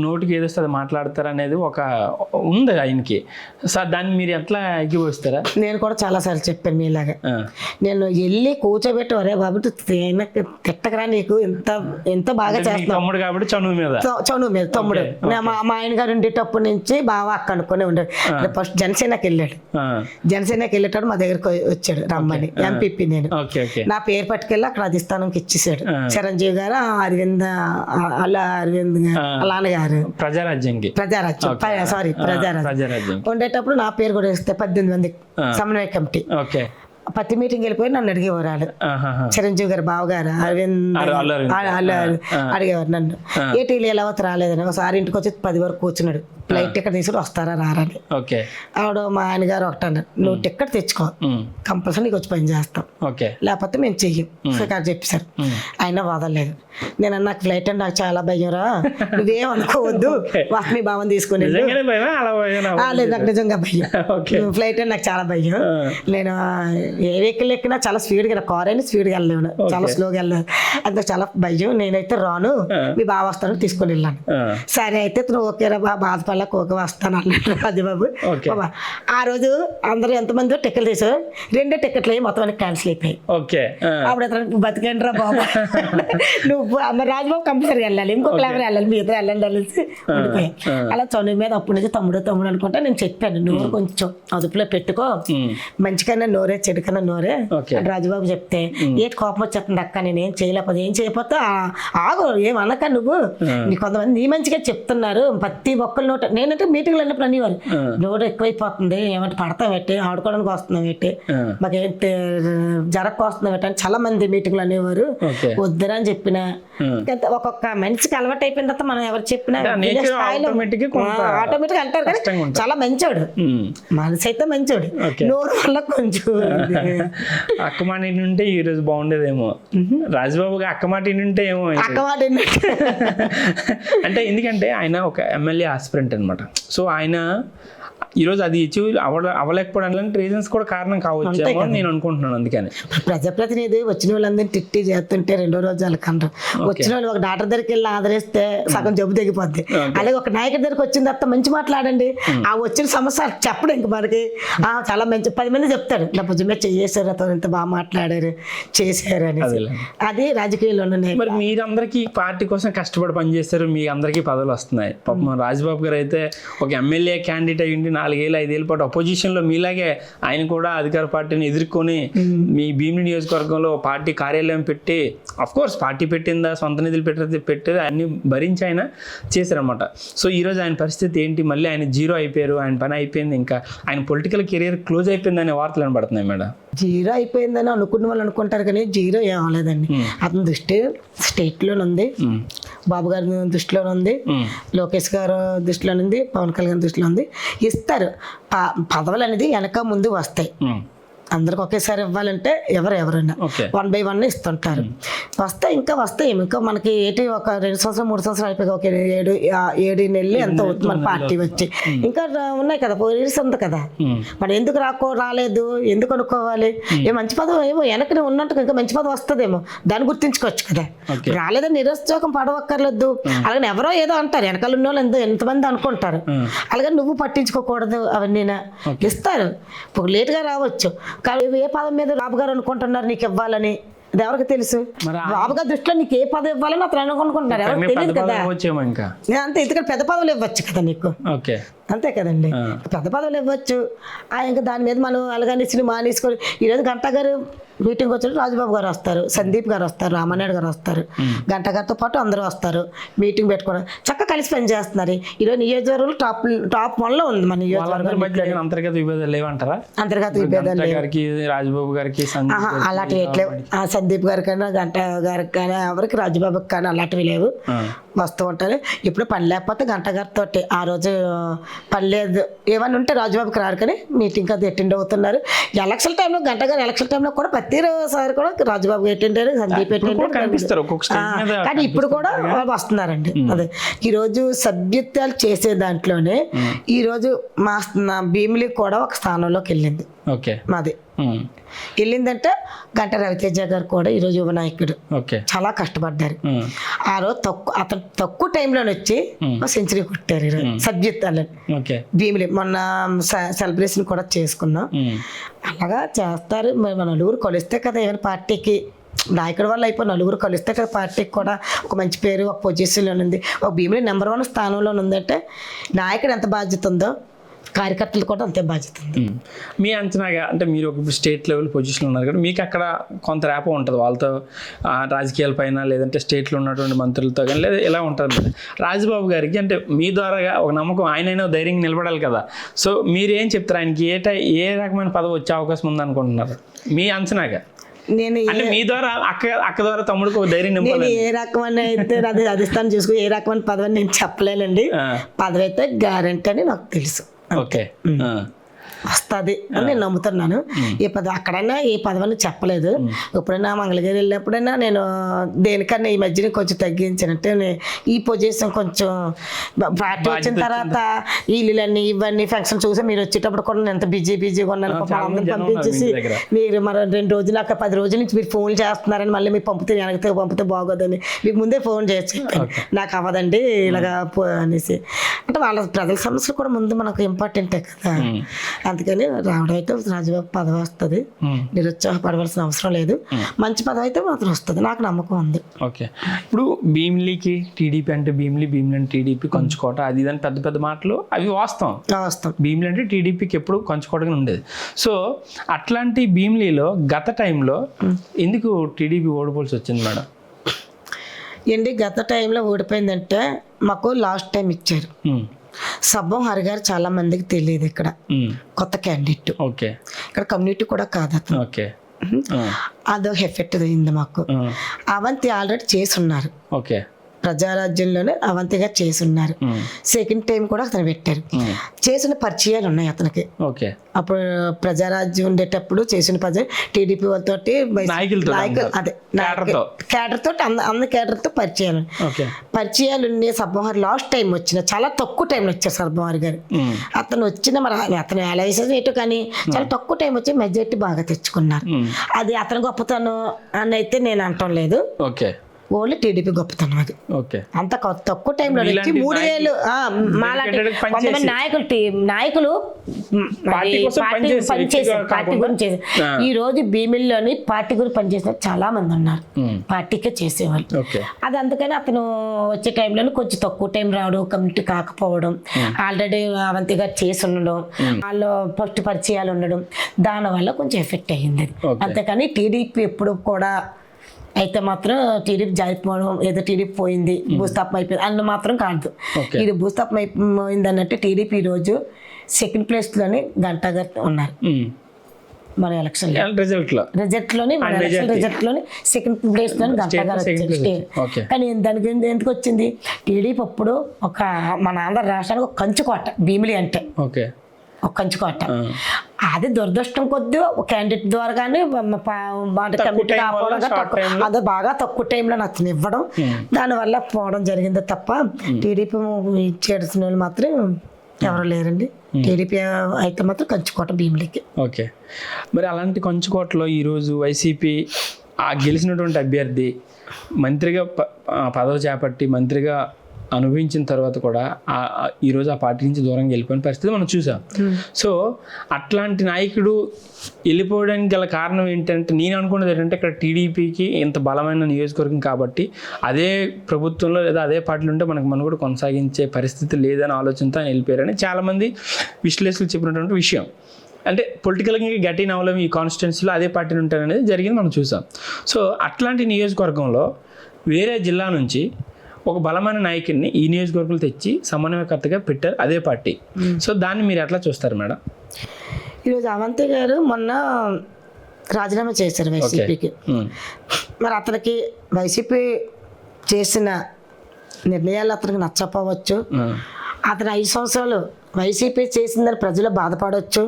నోటికి ఏదో అది మాట్లాడతారు అనేది ఒక ఉంది ఆయనకి. సార్ దాన్ని మీరు ఎట్లా ఎగిపోస్తారా? నేను కూడా చాలా సార్లు చెప్పాను మీలాగా. నేను వెళ్ళి కూర్చోబెట్టి వరే బాబు తిట్టకరా, నీకు ఎంత బాగా చేస్తాను తమ్ముడు కాబట్టి చనువు మీద తమ్ముడు. మా ఆయన గారు ఉండేటప్పటి నుంచి బాగా అక్క అనుకునే ఉండేది. ఫస్ట్ జనసేనకి వెళ్ళాడు, జనసేనకి వెళ్ళేటప్పుడు మా దగ్గరకు వచ్చాడు రమ్మని, ఎంపీపీ. నేను నా పేరు పట్టుకెళ్ళి అక్కడ అధిష్టానంకి ఇచ్చేసాడు. చిరంజీవి గారు, అరవింద్ నాన్నగారు ప్రజారాజ్యం ఉండేటప్పుడు నా పేరు కూడా ఇస్తే 18 మంది సమన్వయ కమిటీ ప్రతి మీటింగ్ వెళ్ళిపోయి నన్ను అడిగేవారు. వాళ్ళు చిరంజీవి గారు బావగారు అరవింద్ అడిగేవారు నన్ను, ఏటీలు ఎలా అవుతా రాలేదని. ఒకసారి ఇంటికి వచ్చి 10 వరకు కూర్చున్నాడు, ఫ్లైట్ టికెట్ తీసుకుని వస్తారా రారని. ఆవిడ మా ఆయన గారు ఒకటి అన్నారు, నువ్వు టికెట్ తెచ్చుకో కంపల్సరీ నీకు వచ్చి పని చేస్తాం, లేకపోతే మేము చెయ్యం చెప్పేశారు. అయినా వదలలేదు. నేను నాకు ఫ్లైట్ అంటే నాకు చాలా భయం రా, నువ్వేం అనుకోవద్దు, మీ భావం తీసుకుని. లేదు నాకు నిజంగా భయం, ఫ్లైట్ అంటే నాకు చాలా భయం. నేను ఏ వెహికల్ ఎక్కినా చాలా స్పీడ్గా, కార్ అయినా స్పీడ్గా వెళ్ళలేను, చాలా స్లోగా వెళ్ళాను, అంత చాలా భయం. నేనైతే రాను, మీ బావ వస్తాను తీసుకుని వెళ్ళాను. సరే అయితే నువ్వు ఓకేరా బాధపడలేక ఓకే వస్తాను అన్నాడు రాజబాబు. ఆ రోజు అందరూ ఎంతమంది టికెట్లు తీసారు, 2 టికెట్లు అయ్యి మొత్తం క్యాన్సిల్ అయిపోయాయి. అప్పుడు బతికండి రా బాబు, నువ్వు రాజబాబు కంపల్సరీ వెళ్ళాలి, ఇంకొక ఎవరు వెళ్ళాలి, మీ ఇద్దరు వెళ్ళండి అనేసి ఉండిపోయాయి. అలా చనువు మీద అప్పటి నుంచి తమ్ముడు అనుకుంటా నేను చెప్పాను, నోరు కొంచెం అదుపులో పెట్టుకో, మంచికన్నా నోరే చెడుకన్నా నోరే రాజబాబు చెప్తే, ఏ కోపం వచ్చేస్తుంది అక్క, నేనేం చేయలేకపోతే ఏం చేయకపోతే ఆగు, ఏమనక నువ్వు, కొంతమంది నీ మంచిగా చెప్తున్నారు, ప్రతి ఒక్కరు నోట. నేనంటే మీటింగ్లు వెళ్ళినప్పుడు అనేవారు, నోటు ఎక్కువైపోతుంది, ఏమంటే పడతాం పెట్టి ఆడుకోవడానికి వస్తున్నాం పెట్టి, మాకేంటి జరగకు వస్తున్నాం పెట్టి అని చాలా మంది మీటింగ్లు అనేవారు. వద్దురా అని చెప్పిన, ఒక్కొక్క మనిషికి అలవాటు అయిపోయిన తర్వాత మనం ఎవరు చెప్పినా ఆటోమేటిక్ అంటారు. కానీ చాలా మంచోడు, మనసు అయితే మంచోడు, నోరు వల్ల కొంచెం అక్కమాట ఉంటే ఈ రోజు బాగుండేదేమో. రాజబాబుగా అక్కమాట ఉంటే ఏమో, అక్కమాట అంటే ఎందుకంటే ఆయన ఒక ఎమ్మెల్యే ఆస్పిరెంట్ అనమాట. సో ఆయన ఈరోజు అది అచీవ్ అవ్వలేకపోవడానికి రీజన్స్ కూడా కారణం కావచ్చేమో అని నేను అనుకుంటున్నాను. అందుకని ఇప్పుడు ప్రజాప్రతినిధి వచ్చిన వాళ్ళందరినీ తిట్టి చేస్తుంటే రెండో రోజు వాళ్ళకి అనరు. వచ్చిన వాళ్ళు ఒక డాక్టర్ దగ్గరికి వెళ్ళి ఆదరిస్తే సగం జబ్బు తగ్గిపోద్ది. అలాగే ఒక నాయకుడి దగ్గరికి వచ్చిన తర్వాత మంచి మాట్లాడండి, ఆ వచ్చిన సమస్య చెప్పడం ఇంక మనకి చాలా మంచి 10 మంది చెప్తారు నా భుజమే చేసారు, అతను ఇంత బాగా మాట్లాడారు చేశారు అని. అది రాజకీయాల్లో మరి మీరందరికీ పార్టీ కోసం కష్టపడి పనిచేస్తారు, మీ అందరికీ పదవులు వస్తున్నాయి. పాపం రాజబాబు గారు అయితే ఒక ఎమ్మెల్యే క్యాండిడేట్ అయ్యింది 4-5 ఏళ్ళ పాటు అపోజిషన్లో మీలాగే ఆయన కూడా అధికార పార్టీని ఎదుర్కొని మీ భీమిలి నియోజకవర్గంలో పార్టీ కార్యాలయం పెట్టి, అఫ్ కోర్స్ పార్టీ పెట్టిందా సొంత నిధులు పెట్టేది అన్ని భరించి ఆయన చేశారనమాట. సో ఈరోజు ఆయన పరిస్థితి ఏంటి? మళ్ళీ ఆయన జీరో అయిపోయారు, ఆయన పని అయిపోయింది, ఇంకా ఆయన పొలిటికల్ కెరీర్ క్లోజ్ అయిపోయిందనే వార్తలు వినబడుతున్నాయి మేడం. జీరో అయిపోయిందని అనుకున్న వాళ్ళు అనుకుంటారు కానీ జీరో ఏం అవ్వలేదండి. అతని దృష్టి స్టేట్లోనే ఉంది, బాబు గారి దృష్టిలోనే ఉంది, లోకేష్ గారు దృష్టిలోనే ఉంది, పవన్ కళ్యాణ్ దృష్టిలో ఉంది. ఇస్తారు పదవులు అనేది వెనక ముందు వస్తాయి. అందరికి ఒకేసారి ఇవ్వాలంటే ఎవరైనా 1 by 1 ఇస్తుంటారు. వస్తాయి ఇంకా మనకి ఏంటి ఒక 2 సంవత్సరాలు 3 సంవత్సరాలు అయిపోయి ఒక 7 నెలలు ఎంత అవుతుంది మన పార్టీ వచ్చి. ఇంకా ఉన్నాయి కదా 4 years ఉంది కదా, మనం ఎందుకు రాలేదు ఎందుకు అనుకోవాలి? ఏ మంచి పదవి ఏమో వెనకనే ఉన్నట్టు ఇంకా మంచి పదవి వస్తుందేమో దాన్ని గుర్తించుకోవచ్చు కదా. రాలేదని నిరుత్సాహం పడవక్కర్లేదు. అలాగే ఎవరో ఏదో అంటారు, వెనకాల ఉన్న వాళ్ళు ఎంతమంది అనుకుంటారు. అలాగే నువ్వు పట్టించుకోకూడదు, అవన్నీ ఇస్తారు. ఇప్పుడు లేట్గా రావచ్చు కానీ ఏ పదం మీద బాబు గారు అనుకుంటున్నారు నీకు ఇవ్వాలని, అది ఎవరికి తెలుసు? బాబు గారి దృష్టిలో నీకు ఏ పదవి ఇవ్వాలని అతను అనుకుంటున్నారు, ఎవరికి తెలియదు కదా. అంతే, ఎందుకంటే పెద్ద పదవులు ఇవ్వచ్చు కదా నీకు, అంతే కదండి. పెద్ద పదవులు ఇవ్వచ్చు. ఇంకా దాని మీద మనం అలాగని సినిమా తీసుకొని ఈరోజు గంటా గారు మీటింగ్ వచ్చి రాజబాబు గారు వస్తారు, సందీప్ గారు వస్తారు, రామనాయుడు గారు వస్తారు, గంటా గారితో పాటు అందరూ వస్తారు, మీటింగ్ పెట్టుకోవడం చక్కగా కలిసి పని చేస్తున్నారు. ఈరోజు నియోజకవర్గంలో టాప్ 1లో ఉంది మన నియోజకవర్గం. అంతర్గత విభేదాలు లేవంటారా? అంతర్గత విభేదాలు రాజబాబు గారికి అలాంటివి ఎట్లేవు. సందీప్ గారికి కానీ గంటా గారికి కానీ ఎవరికి రాజబాబుకి కానీ అలాంటివి లేవు, వస్తూ ఉంటారు. ఇప్పుడు పని లేకపోతే గంటా గారితో ఆ రోజు పని లేదు ఏమన్నా ఉంటే రాజబాబుకి రారు కానీ మీటింగ్ అది అటెండ్ అవుతున్నారు. ఎలక్షన్ టైంలో గంటా గారు ఎలక్షన్ టైంలో కూడా ప్రతిసారి కూడా రాజబాబు అటెండ్ అయ్యారు, సందీప్ అటెండ్. కానీ ఇప్పుడు కూడా వస్తున్నారండి. అదే ఈరోజు సభ్యత్వాలు చేసే దాంట్లోనే ఈరోజు నా భీమిలి కూడా ఒక స్థానంలోకి వెళ్ళింది. మాది వెళ్ళిందంటే గంటా రవితేజ గారు కూడా ఈరోజు యువ నాయకుడు, చాలా కష్టపడ్డారు. ఆ రోజు అతను తక్కువ టైంలోనే వచ్చి సెంచరీ కొట్టారు ఈరోజు సభ్యత్వాలని. భీమిలి మొన్న సెలబ్రేషన్ కూడా చేసుకున్నాం. అలాగా చేస్తారు. మన నలుగురు కలిస్తే కదా ఏమైనా పార్టీకి నాయకుడి వల్ల అయిపోయి నలుగురు కలిస్తే కదా పార్టీకి కూడా ఒక మంచి పేరు, ఒక పొజిషన్లో ఉంది. ఒక భీమిలి నెంబర్ 1 స్థానంలో ఉందంటే నాయకుడు ఎంత బాధ్యత ఉందో కార్యకర్తలు కూడా అంతే బాధ్యత ఉంది. మీ అంచనాగా అంటే మీరు ఒక స్టేట్ లెవెల్ పొజిషన్ ఉన్నారు కదా, మీకు అక్కడ కొంత ర్యాపో ఉంటుంది వాళ్ళతో, రాజకీయాల పైన లేదంటే స్టేట్లో ఉన్నటువంటి మంత్రులతో కానీ లేదా ఎలా ఉంటుంది. రాజబాబు గారికి అంటే మీ ద్వారా ఒక నమ్మకం, ఆయనైనా ధైర్యంగా నిలబడాలి కదా. సో మీరు ఏం చెప్తారు ఆయనకి? ఏ రకమైన పదవి వచ్చే అవకాశం ఉందనుకుంటున్నారు మీ అంచనాగా? నేను మీ ద్వారా అక్క ద్వారా తమ్ముడికి ఒక ధైర్యం నింపాలి. ఏ రకమైన అయితే అది అధిష్టానం చూసుకో, ఏ రకమైన పదవి నేను చెప్పలేనండి. పదవి అయితే గ్యారెంటీ అని నాకు తెలుసు. ఓకే, వస్తుంది అని నేను నమ్ముతున్నాను. ఏ పదవి అక్కడైనా ఏ పదవిని చెప్పలేదు. ఎప్పుడైనా మంగళగిరి వెళ్ళినప్పుడైనా నేను దేనికన్నా ఈ మధ్యన కొంచెం తగ్గించినట్టే ఈ పొజిషన్ కొంచెం పార్టీ వచ్చిన తర్వాత ఇల్లులన్నీ ఇవన్నీ ఫంక్షన్ చూసి మీరు వచ్చేటప్పుడు కూడా నేను ఎంత బిజీగా ఉన్నాను. పంపించేసి మీరు మరి 2 రోజులు అక్కడ 10 రోజుల నుంచి మీరు ఫోన్ చేస్తున్నారని మళ్ళీ మీరు పంపితే బాగోదని మీకు ముందే ఫోన్ చేసి నాకు అవ్వదండి ఇలాగా అనేసి. అంటే వాళ్ళ ప్రజల సమస్యలు కూడా ముందు మనకు ఇంపార్టెంటే కదా. అందుకని రావడం అయితే రాజబాబు పదవి వస్తుంది, నిరుత్సాహపడవలసిన అవసరం లేదు. మంచి పదవి అయితే మాత్రం వస్తుంది, నాకు నమ్మకం ఉంది. ఓకే, ఇప్పుడు భీమిలికి టీడీపీ అంటే భీమిలి అంటే టీడీపీ కంచుకోట అది ఇదని పెద్ద పెద్ద మాటలు అవి వాస్తవం. భీమిలి అంటే టీడీపీకి ఎప్పుడు కంచుకోటగా ఉండేది. సో అట్లాంటి భీమిలిలో గత టైంలో ఎందుకు టీడీపీ ఓడిపోవాల్సి వచ్చింది మేడం? గత టైంలో ఓడిపోయిందంటే మాకు లాస్ట్ టైం ఇచ్చారు. సబ్బం హరి గారు చాలా మందికి తెలియదు, ఇక్కడ కొత్త క్యాండిడేట్, ఇక్కడ కమ్యూనిటీ కూడా కాదు అతను. అదొక ఎఫెక్ట్ అయింది మాకు. అవంతి ఆల్రెడీ చేసి ఉన్నారు, ప్రజారాజ్యంలోనే అవంతిగా చేసి ఉన్నారు. సెకండ్ టైం కూడా అతను పెట్టారు. చేసిన పరిచయాలు ఉన్నాయి అతనికి. ఓకే. అప్పుడు ప్రజారాజ్యం ఉండేటప్పుడు చేసిన పరిచయం టీడీపీ వాళ్ళతోటి నాయకులతో అదే కేడర్ తోటి అందరి కేడర్ తో పరిచయాలు ఉన్నాయి. సబ్బవహార్ లాస్ట్ టైం వచ్చిన చాలా తక్కువ టైంలో వచ్చారు సబ్బవహార్ గారు. అతను వచ్చిన మరి అతను ఎలా వేసేది ఏంటో కానీ చాలా తక్కువ టైం వచ్చి మెజారిటీ బాగా తెచ్చుకున్నారు. అది అతను గొప్పతనం అని అయితే నేను అంటం లేదు. ఓన్లీ టీడీపీ గొప్పతనం అది. అంత తక్కువ టైంలో వచ్చి 3 ఏళ్ళు కొంతమంది నాయకులు పనిచేసారు పార్టీ గురించి. ఈ రోజు భీమిలిలోని పార్టీ గురించి పనిచేసిన చాలా మంది ఉన్నారు, పార్టీకే చేసేవాళ్ళు. అది అందుకని అతను వచ్చే టైంలో కొంచెం తక్కువ టైం రావడం, కమిటీ కాకపోవడం, ఆల్రెడీ అవంతిగా చేసి ఉండడం, వాళ్ళు ఫస్ట్ పరిచయాలు ఉండడం, దానివల్ల కొంచెం ఎఫెక్ట్ అయ్యింది అది. అంతేకాని టీడీపీ ఎప్పుడు కూడా అయితే మాత్రం టీడీపీ జారిపోవడం, ఏదో టీడీపీ పోయింది, భూస్థాపం అయిపోయింది అన్న మాత్రం కాదు. ఇది భూస్థాపం అయిపోయింది అన్నట్టు టీడీపీ ఈరోజు సెకండ్ ప్లేస్లోని గంటా గారు ఉన్నారు మన ఎలక్షన్ రిజల్ట్లోని సెకండ్ ప్లేస్లోని గంటా గారు వచ్చారు. కానీ దానికి ఎందుకు వచ్చింది? టీడీపీ అప్పుడు ఒక మన ఆంధ్ర రాష్ట్రానికి ఒక కంచుకోట భీమిలి అంటే ఒక కంచుకోట. అది దురదృష్టం కొద్ది క్యాండిడేట్ ద్వారా కానీ కమిటీ కాకపోవడం, అది బాగా తక్కువ టైంలో నచ్చని ఇవ్వడం, దానివల్ల పోవడం జరిగింది తప్ప టీడీపీ చేసిన వాళ్ళు మాత్రం ఎవరు లేరండి. టీడీపీ అయితే మాత్రం కంచుకోట భీమిలికి. ఓకే. మరి అలాంటి కంచుకోటలో ఈరోజు వైసీపీ గెలిచినటువంటి అభ్యర్థి మంత్రిగా పదవి చేపట్టి మంత్రిగా అనుభవించిన తర్వాత కూడా ఈరోజు ఆ పార్టీ నుంచి దూరంగా వెళ్ళిపోయిన పరిస్థితి మనం చూసాం. సో అట్లాంటి నాయకుడు వెళ్ళిపోవడానికి గల కారణం ఏంటంటే, నేను అనుకున్నది ఏంటంటే, ఇక్కడ టీడీపీకి ఇంత బలమైన నియోజకవర్గం కాబట్టి అదే ప్రభుత్వంలో లేదా అదే పార్టీలో ఉంటే మనం కూడా కొనసాగించే పరిస్థితి లేదని ఆలోచనతో ఆయన వెళ్ళిపోయారని చాలామంది విశ్లేషకులు చెప్పినటువంటి విషయం. అంటే పొలిటికల్గా గట్టిన అవలం ఈ కాన్స్టిట్యున్సీలో అదే పార్టీని ఉంటారనేది జరిగింది మనం చూసాం. సో అట్లాంటి నియోజకవర్గంలో వేరే జిల్లా నుంచి ఒక బలమైన నాయకుడిని ఈ నియోజకవర్గంలో తెచ్చి సమన్వయకర్తగా పెట్టారు అదే పార్టీ. సో దాన్ని మీరు ఎట్లా చూస్తారు మేడం? ఈరోజు అవంతి గారు మొన్న రాజీనామా చేశారు వైసీపీకి. మరి అతనికి వైసీపీ చేసిన నిర్ణయాలు అతనికి నచ్చపోవచ్చు. అతను 5 సంవత్సరాలు వైసీపీ చేసిందని ప్రజలు బాధపడవచ్చు.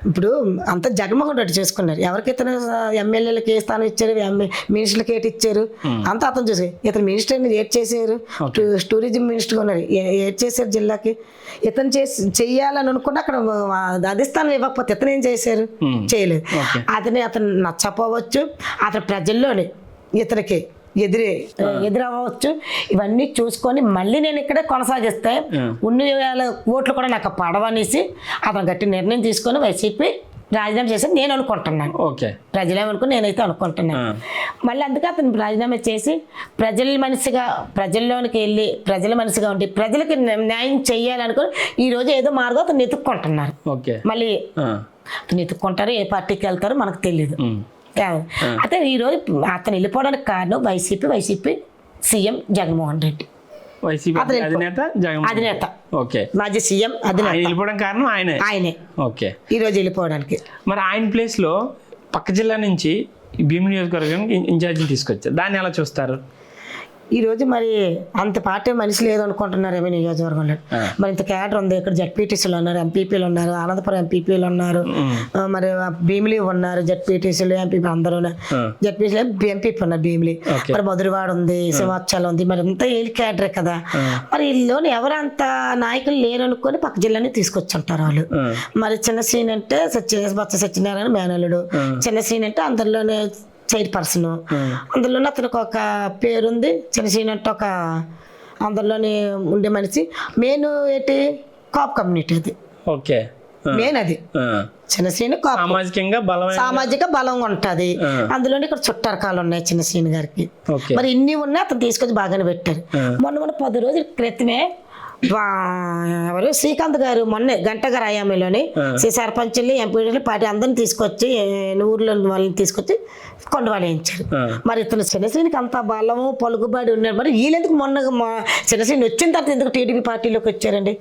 ఇప్పుడు అంతా జగన్మోహన్ రెడ్డి చేసుకున్నారు. ఎవరికి ఇతను ఎమ్మెల్యేలకి ఏ స్థానం ఇచ్చారు, మినిస్టర్లకి ఏటి ఇచ్చారు, అంతా అతను చూసి ఇతను మినిస్టర్ని ఏడ్ చేశారు, టూరిజం మినిస్టర్గా ఉన్నారు, ఏడ్ చేశారు జిల్లాకి. ఇతను చెయ్యాలని అనుకున్న అక్కడ అధిష్టానం ఇవ్వకపోతే ఇతను ఏం చేశారు? చేయలేదు. అతను నచ్చపోవచ్చు, అతని ప్రజల్లోని ఇతనికి ఎదురవ్వచ్చు. ఇవన్నీ చూసుకొని మళ్ళీ నేను ఇక్కడే కొనసాగిస్తే 1,000 ఓట్లు కూడా నాకు పడవనేసి అతను గట్టి నిర్ణయం తీసుకొని వైసీపీ రాజీనామా చేసి నేను అనుకుంటున్నాను. ప్రజలేమనుకుని నేనైతే అనుకుంటున్నాను. మళ్ళీ అందుకే అతను రాజీనామా చేసి ప్రజల్లోనికి వెళ్ళి ప్రజల మనిషిగా ఉండి ప్రజలకి న్యాయం చెయ్యాలనుకుని ఈరోజు ఏదో మార్గం అతను ఎత్తుక్కుంటున్నారు. మళ్ళీ అతను ఎత్తుక్కుంటారు, ఏ పార్టీకి వెళ్తారో మనకు తెలియదు. అయితే ఈరోజు అతను వెళ్ళిపోవడానికి కారణం వైసీపీ సీఎం జగన్మోహన్ రెడ్డి, అధినేత, మాజీ సీఎం ఆయనే ఈరోజు వెళ్ళిపోవడానికి. మరి ఆయన ప్లేస్ లో పక్క జిల్లా నుంచి భీమిలి నియోజకవర్గానికి ఇన్ఛార్జిని తీసుకొచ్చారు, దాన్ని ఎలా చూస్తారు? ఈరోజు మరి అంత పార్టీ మనిషి లేదు అనుకుంటున్నారు నియోజకవర్గంలో. మరి ఇంత క్యాడర్ ఉంది. ఇక్కడ జడ్పీటీసీలు ఉన్నారు, ఎంపీపీలు ఉన్నారు, ఆనందపురం ఎంపీపీలు ఉన్నారు, మరి భీమిలి ఉన్నారు, జడ్పీటీసీలు ఎంపీపీ అందరూ జడ్పీసీలు ఎంపీపీ ఉన్నారు భీమిలి, మరి మధురవాడ ఉంది, సింహాచలం ఉంది, మరి అంతా ఏ క్యాడరే కదా. మరి వీళ్ళలోని ఎవరంత నాయకులు లేరు అనుకొని పక్క జిల్లాని తీసుకొచ్చుంటారు వాళ్ళు. మరి చిన్న సీన్ అంటే బొత్స సత్యనారాయణ మేనల్లుడు, చిన్న సీన్ అంటే అందరిలోనే చైర్పర్సన్, అందులోనే అతనికి ఒక పేరుంది. చిన్నసీన్ అంటే ఒక అందరిలోనే ఉండే మనిషి. మెయిన్ ఏంటి కాప్ కమ్యూనిటీ, అది మెయిన్. అది చిన్నసీన్ సామాజిక బలంగా ఉంటది. అందులోనే ఇక్కడ చుట్టారకాలు ఉన్నాయి చిన్నసీన్ గారికి. మరి ఇన్ని ఉన్నాయి, అతను తీసుకొచ్చి బాగానే పెట్టారు. మొన్న 10 రోజుల క్రితమే ఎవరు శ్రీకాంత్ గారు మొన్నే గంట గారు అయామిలోని సర్పంచుల్ని ఎంపీలు పార్టీ అందరిని తీసుకొచ్చి ఊర్లో వాళ్ళని తీసుకొచ్చి కొండవాళ్ళు వేయించారు. మరి ఇతను చిన్నశ్రీనికి అంత బలము పలుకుబడి ఉన్నారు. మరి వీళ్ళెందుకు మొన్న చిన్నశ్రీని వచ్చిన తర్వాత ఎందుకు టీడీపీ పార్టీలోకి వచ్చారండి?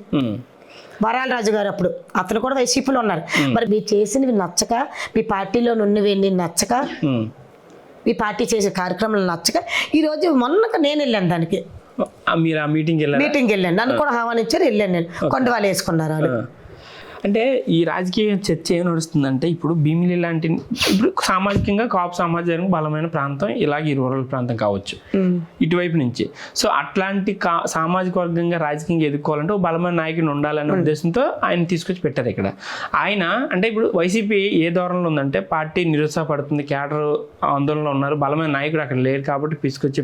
వరాలరాజు గారు అప్పుడు అతను కూడా వైసీపీలో ఉన్నారు. మరి మీరు చేసినవి నచ్చక, మీ పార్టీలో ఉన్నవి నచ్చక ఈ పార్టీ చేసే కార్యక్రమాలు నచ్చక ఈరోజు మొన్న నేను వెళ్ళాను దానికి, మీరు ఆ మీటింగ్కి వెళ్ళారు? మీటింగ్కి వెళ్ళాను, నన్ను కూడా ఆహ్వానించారు, వెళ్ళాను నేను. కొండవాళ్ళు వేసుకున్నారు వాళ్ళు. అంటే ఈ రాజకీయ చర్చ ఏం నడుస్తుందంటే ఇప్పుడు భీమిలి లాంటి ఇప్పుడు సామాజికంగా కాపు సమాజానికి బలమైన ప్రాంతం ఇలాగ ఈ రూరల్ ప్రాంతం కావచ్చు ఇటువైపు నుంచి. సో అట్లాంటి సామాజిక వర్గంగా రాజకీయంగా ఎదుర్కోవాలంటే ఒక బలమైన నాయకుని ఉండాలనే ఉద్దేశంతో ఆయన తీసుకొచ్చి పెట్టారు ఇక్కడ. ఆయన అంటే ఇప్పుడు వైసీపీ ఏ ధోరణిలో ఉందంటే పార్టీ నిరుత్సాహపడుతుంది, క్యాడర్ ఆందోళనలో ఉన్నారు, బలమైన నాయకుడు అక్కడ లేరు కాబట్టి తీసుకొచ్చి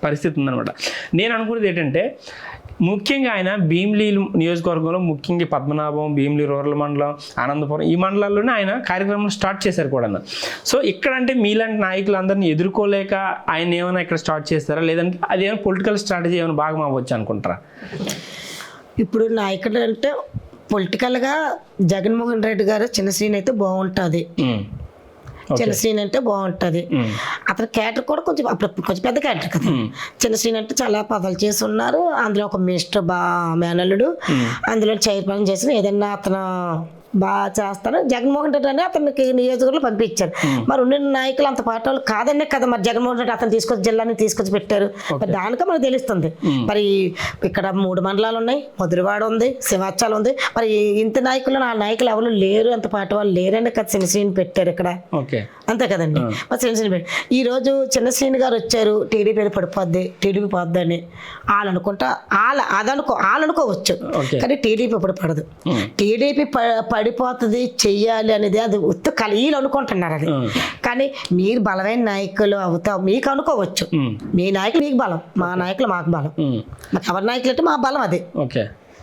పరిస్థితి ఉందన్నమాట. నేను అనుకునేది ఏంటంటే ముఖ్యంగా ఆయన భీమిలి నియోజకవర్గంలో ముఖ్యంగా పద్మనాభం, భీమిలి రూరల్ మండలం, ఆనందపురం ఈ మండలాల్లోనే ఆయన కార్యక్రమం స్టార్ట్ చేశారు కూడా. సో ఇక్కడ అంటే మీలాంటి నాయకులందరినీ ఎదుర్కోలేక ఆయన ఏమైనా ఇక్కడ స్టార్ట్ చేస్తారా, లేదంటే అదేమైనా పొలిటికల్ స్ట్రాటజీ ఏమైనా భాగం అవ్వచ్చు అనుకుంటారా? ఇప్పుడు నాయకుడు అంటే పొలిటికల్గా జగన్మోహన్ రెడ్డి గారు చిన్నశ్రీని అయితే బాగుంటుంది, చిన్నశ్రీని అంటే బాగుంటుంది. అతని క్యారెక్టర్ కూడా కొంచెం అప్పుడు కొంచెం పెద్ద క్యారెక్టర్ కదా. చిన్నశ్రీని అంటే చాలా పదాలు చేసి ఉన్నారు, అందులో ఒక మినిస్టర్ మేనల్లుడు, అందులో చైర్మన్ చేసిన ఏదన్నా అతను బాగా చేస్తారు. జగన్మోహన్ రెడ్డి అని అతనికి నియోజకవర్గంలో పంపించారు. మరి ఉన్న నాయకులు అంత పార్టీ వాళ్ళు కాదనే కదా మరి జగన్మోహన్ రెడ్డి అతను తీసుకొచ్చి జిల్లాని తీసుకొచ్చి పెట్టారు. మరి దానికే మనకు తెలుస్తుంది. మరి ఇక్కడ 3 మండలాలు ఉన్నాయి, మధురవాడ ఉంది, సింహాచలం ఉంది. మరి ఇంత నాయకులు ఆ నాయకులు ఎవరు లేరు, అంత పార్టీ వాళ్ళు లేరని కదా చిన్నశ్రీని పెట్టారు ఇక్కడ, అంతే కదండి. మరి చిన్నశ్రీని పెట్టారు. ఈరోజు చిన్నశ్రీని గారు వచ్చారు, టీడీపీ పడిపోద్ది, టీడీపీ పోద్ది అని వాళ్ళు అనుకుంటా వాళ్ళు అనుకోవచ్చు, కానీ టీడీపీ ఇప్పుడు పడదు. టీడీపీ పడిపోతుంది చెయ్యాలి అనేది అది వీళ్ళు అనుకుంటున్నారు అది. కానీ మీరు బలమైన నాయకులు అవుతావు మీకు అనుకోవచ్చు, మీ నాయకులు మీకు బలం, మా నాయకులు మాకు బలం. మాకు ఎవరి నాయకులు అంటే మా బలం అది.